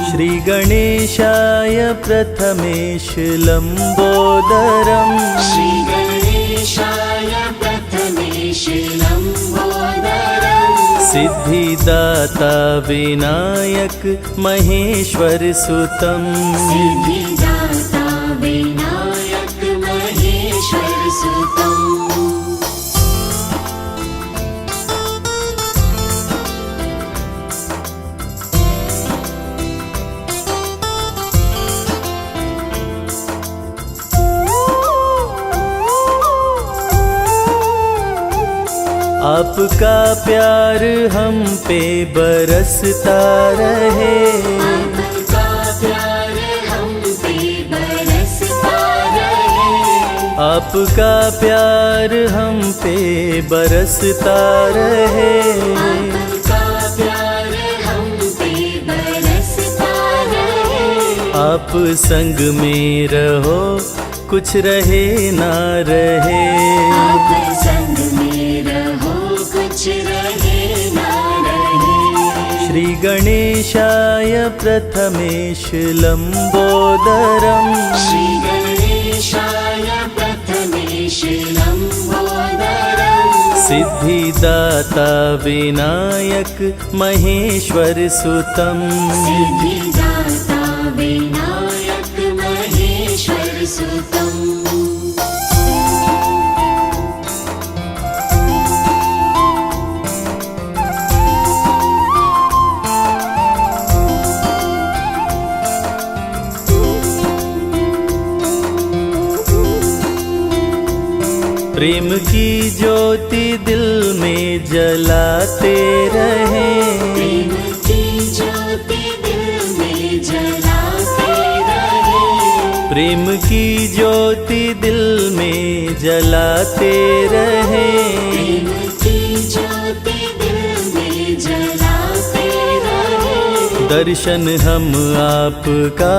श्री गणेशाय प्रथमेश लम्बोदरम् श्री गणेशाय प्रथमेश लम्बोदरम् सिद्धिदाता विनायक महेश्वर सुतम् सिद्धिदाता विनायक महेश्वर सुतम् आपका प्यार हम पे बरसता रहे आपका प्यार हम पे बरसता रहे आपका प्यार हम पे बरसता रहे आपका प्यार हम पे बरसता रहे आप संग में रहो कुछ रहे ना रहे आप संग में रहो कुछ रहे ना रहे श्री गणेशाय प्रथमेश लम्बोदरम् श्री गणेशाय प्रथमेश लम्बोदरम् सिद्धिदाता विनायक महेश्वर सुतम् सिद्धिदाता विनायक महेश्वर सुतम् प्रेम की ज्योति दिल में जलाते रहें प्रेम की ज्योति दिल में जलाते रहे प्रेम की ज्योति दिल में जलाते रहें प्रेम की ज्योति दिल में जलाते रहे दर्शन हम आपका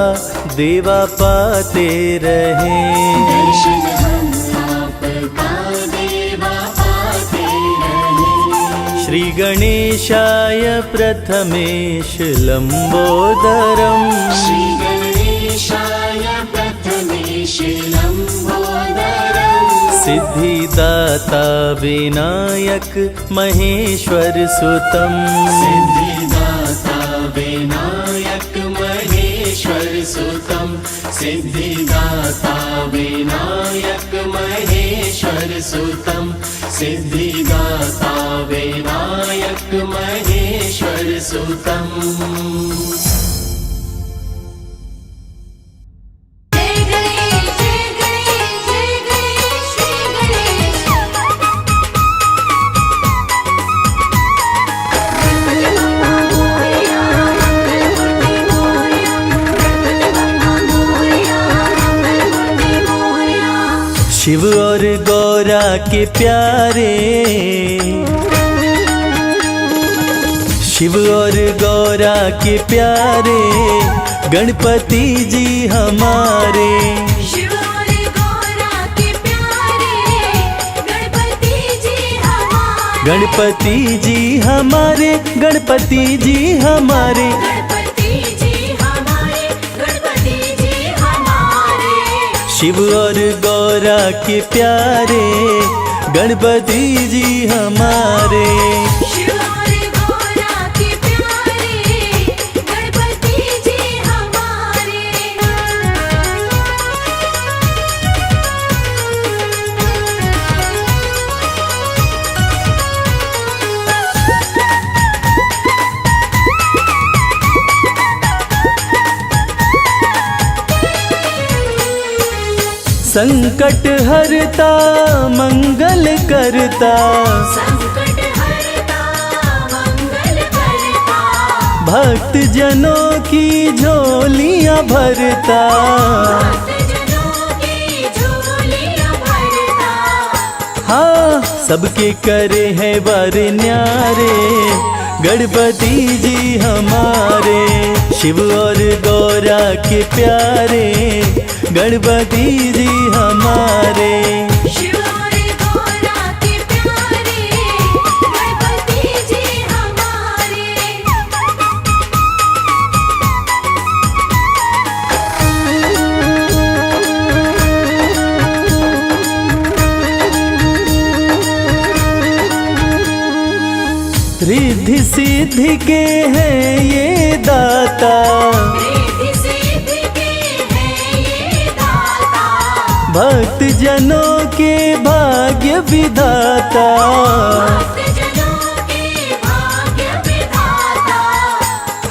देवा पाते रहें दर्शन हम आपका देवा पाते रहे श्री गणेशाय प्रथमेश लम्बोदरम् श्री गणेशाय प्रथमेश लम्बोदरम् सिद्धिदाता विनायक महेश्वर सुतम। सिद्धिदाता विनायक महेश्वर सुतम। सिद्धिदाता विनायक महेश्वर सुतम। सिद्धिदाता विनायक महेश्वर सुतम। जय गणेश जय गणेश जय गणेश श्री गणेश। शिव और गौरा के प्यारे, शिव और गौरा के प्यारे गणपति जी हमारे। शिव और गौरा के प्यारे गणपति जी हमारे। गणपति जी हमारे, गणपति जी हमारे। गणपति जी हमारे। गणपति जी हमारे। शिव और गौरा के प्यारे गणपति जी हमारे। शिव और गौरा के प्यारे गणपति जी हमारे। संकट हरता मंगल करता, संकट हरता मंगल करता। भक्त जनों की झोलियां भरता। भक्तजनों की झोलियां भरता। हाँ, सबके करे हैं वर न्यारे गणपति जी हमारे। शिव और गौरा के प्यारे गणपति जी हमारे। शिव और गौरा के प्यारे गणपति जी हमारे। रिद्धि सिद्धि के हैं ये दाता, रिद्धि सिद्धि के हैं ये दाता। भक्त जनों के भाग्य विधाता। भक्तजनों के भाग्य विधाता।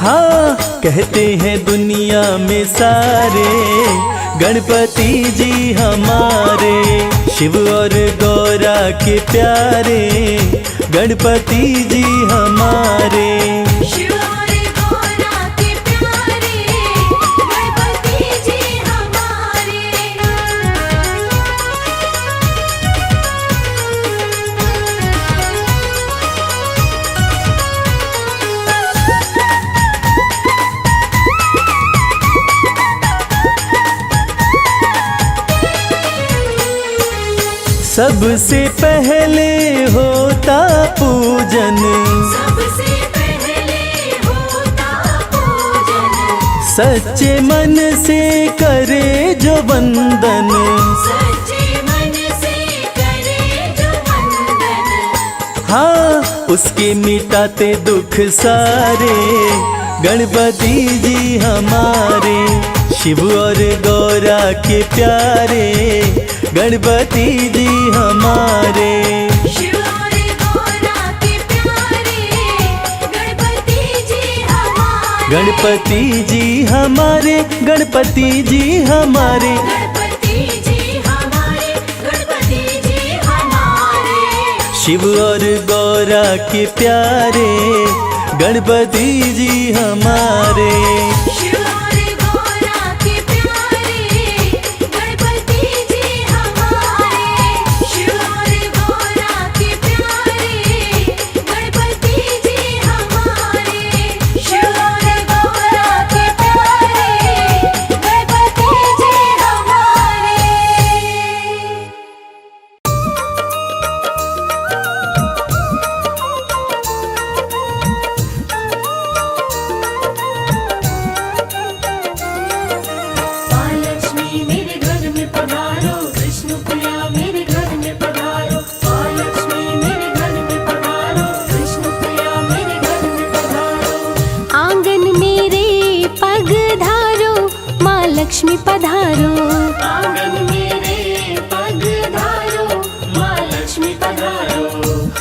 हाँ, कहते हैं दुनिया में सारे गणपति जी हमारे। शिव और गौरा के प्यारे गणपति जी हमारे। शिव और गौरा के प्यारे गणपति जी हमारे। सबसे पहले होता पूजन, सबसे पहले होता पूजन। सच्चे मन से करे जो वंदन। सच्चे मन से करे जो वंदन। हाँ, उसके मिटाते दुख सारे गणपति जी हमारे। शिव और गौरा के प्यारे गणपति जी हमारे। शिव और गौरा के प्यारे गणपति जी हमारे। गणपति जी हमारे, गणपति जी हमारे। गणपति जी हमारे। गणपति जी हमारे। शिव और गौरा के प्यारे गणपति जी हमारे। शिव और गौरा के प्यारे गणपति जी हमारे। शिव और गौरा के प्यारे गणपति जी हमारे। शिव और गौरा के प्यारे गणपति जी हमारे। लक्ष्मी पधारो। आंगन मेरे पग धारो, माँ लक्ष्मी पधारो।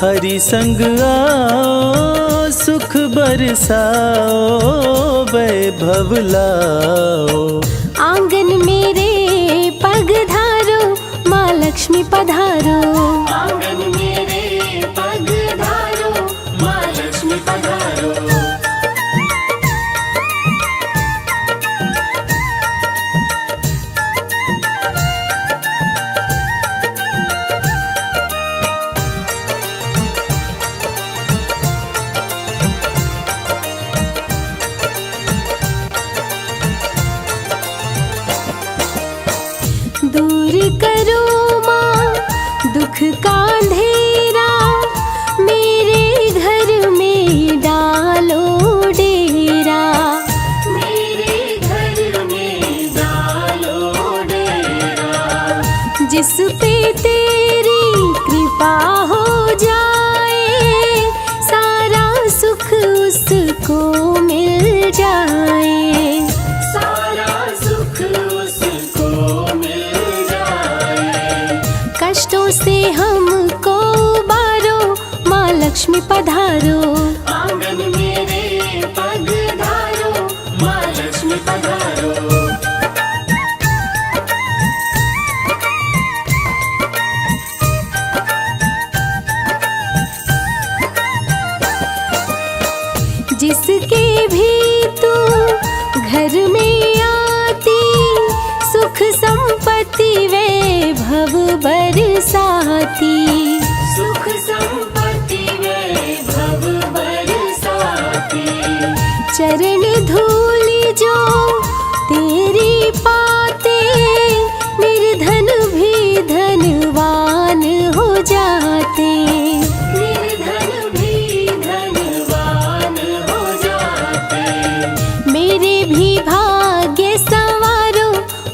हरि संग आओ सुख बरसाओ, वैभव लाओ। आंगन मेरे पग धारो, माँ लक्ष्मी पधारो। आंगन मेरे पग धारो, माँ लक्ष्मी पधारो। दूर करो माँ दुख का अंधेरा, मेरे घर में डालो डेरा। मेरे घर में डालो डेरा। जिस पे तेरी कृपा हो जाए, सारा सुख उसको मिल जाए। सारा सुख उसको मिल जाए। कष्टों से हमको उबारो, माँ लक्ष्मी पधारो। आंगन मेरे पग धारो, माँ लक्ष्मी पधारो। जिसके भी तू घर में आती, सुख संपत्ति वैभव बरसाती। सुख संपत्ति वैभव बरसाती। चरण धूल जो तेरी पाते, निर्धन भी धनवान हो जाते। निर्धन भी धनवान हो जाते। मेरे भी भाग्य संवारो,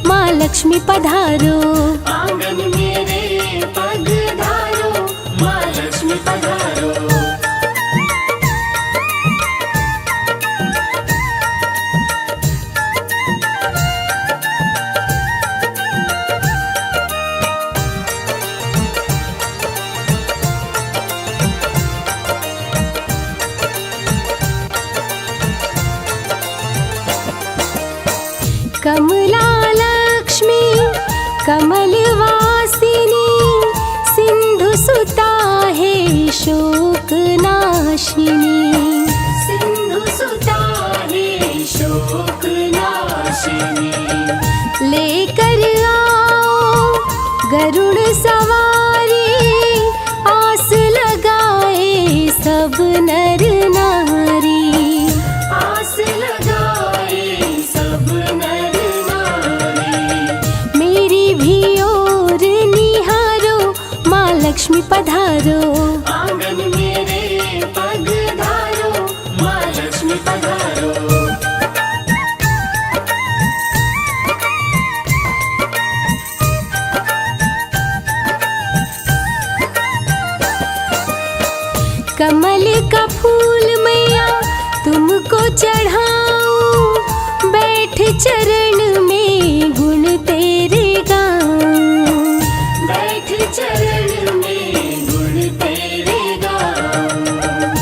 माँ लक्ष्मी पधारो। आंगन मेरे पग धारो, माँ लक्ष्मी पधारो। कमला लक्ष्मी कमलवासिनी, सिंधु सुता है शोक नाशिनी। सिंधु सुता है शोक नाशिनी। लेकर आओ गरुड़ सवारी, आस लगाए सब नर नारी। आस लगाए सब नर नारी। मेरी भी ओर निहारो, माँ लक्ष्मी पधारो। आंगन मेरे पग धारो, माँ लक्ष्मी पधारो। कमल का फूल मैया तुमको चढ़ाऊं, बैठ चरण में गुण तेरे गाऊं। बैठ चरण में गुण तेरे गाऊं।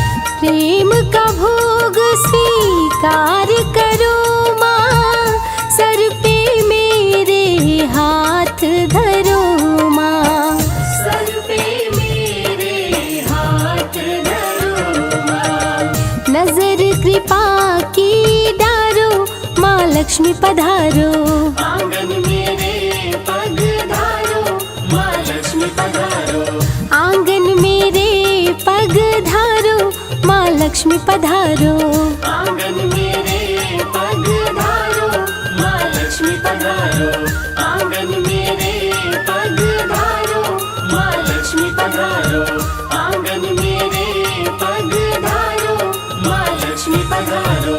प्रेम का भोग स्वीकार करो माँ, सर पे मेरे हाथ धरो माँ। सर पे मेरे हाथ धरो माँ। नजर कृपा की डारो, माँ लक्ष्मी पधारो। आंगन मेरे पग धारो, माँ लक्ष्मी पधारो। आंगन मेरे पग धारो, माँ लक्ष्मी पधारो। आंगन मेरे पग धारो, माँ लक्ष्मी पधारो। आंगन मेरे पग धारो, माँ लक्ष्मी पधारो। आंगन मेरे पग धारो, माँ लक्ष्मी पधारो।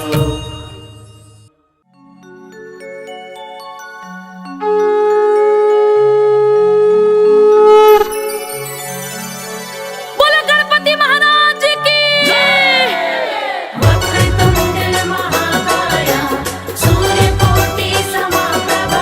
बोलो गणपति महाराज की। वक्रतुंड महाकाय, सूर्यकोटि समप्रभ,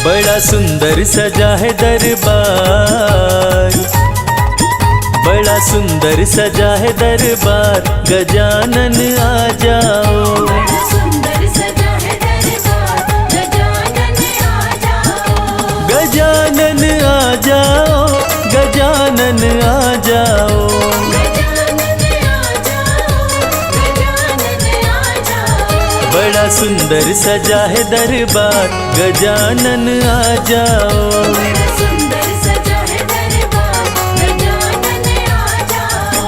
बड़ा सुंदर सजा है दरबार, बड़ा सुंदर सजा है दरबार, गजानन आ जाओ। बड़ा सुंदर सजा है दरबार, गजानन आ जाओ। गजानन आ जाओ, गजानन आ जाओ। गजानन आ जाओ, गजानन आ जाओ। बड़ा सुंदर सजा है दरबार, गजानन आ जाओ। बड़ा सुंदर सजा है दरबार, गजानन आ जाओ।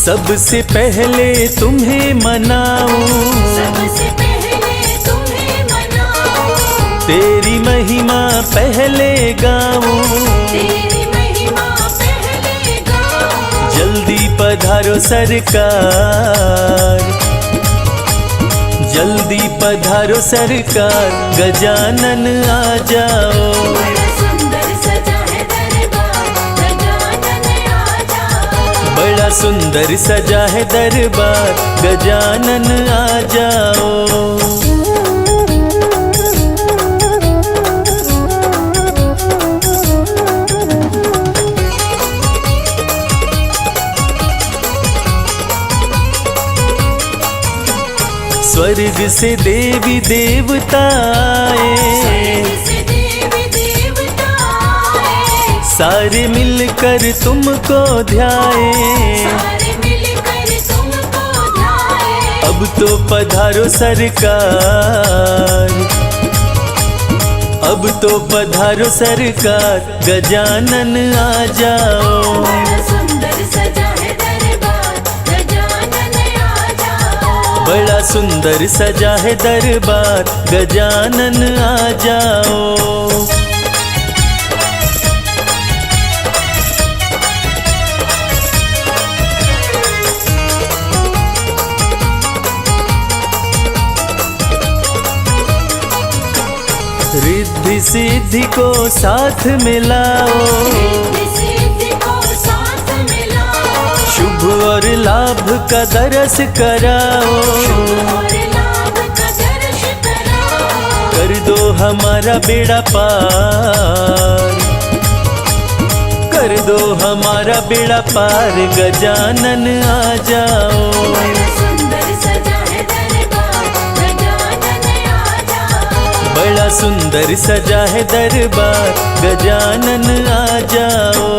सबसे पहले तुम्हें मनाऊं, सबसे पहले तुम्हें मनाओ, तेरी महिमा पहले गाऊं। तेरी महिमा पहले गाओ। जल्दी पधारो सरकार, जल्दी पधारो सरकार, गजानन आ जाओ। बड़ा सुंदर सजा है दरबार, गजानन आ जाओ। बड़ा सुंदर सजा है दरबार, गजानन आ जाओ। स्वर्ग से देवी देवता आए, से देवी देवता आए, सारे मिलकर तुमको ध्याए। सारे मिलकर तुमको ध्याए। अब तो पधारो सरकार, अब तो पधारो सरकार, गजानन आ जाओ। बड़ा सुंदर सजा है दरबार, गजानन आ जाओ। बड़ा सुंदर सजा है दरबार, गजानन आ जाओ। रिद्धि सिद्धि को साथ मिलाओ, रिद्धि सिद्धि को साथ मिलाओ, शुभ और लाभ का दरस कराओ। और लाभ का दर्श कराओ। कर दो हमारा बेड़ा पार, कर दो हमारा बेड़ा पार, गजानन आ जाओ। बड़ा सुंदर सजा है दरबार, गजानन आ जाओ। बड़ा सुंदर सजा है दरबार, गजानन आ जाओ।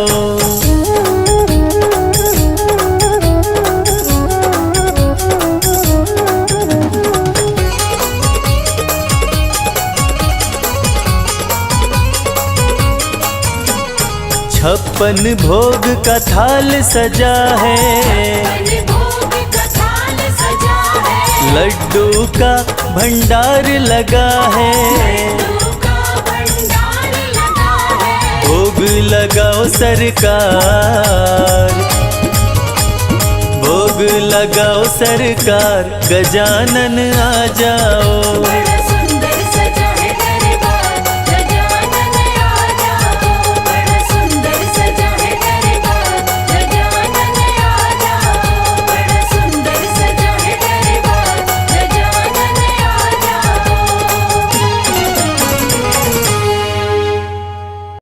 छप्पन भोग का थाल सजा है, बड़े भोग का थाल सजा है, लड्डू का भंडार लगा है। लड्डू का भंडार लगा है। भोग लगाओ सरकार, भोग लगाओ सरकार, गजानन आ जाओ। बड़ा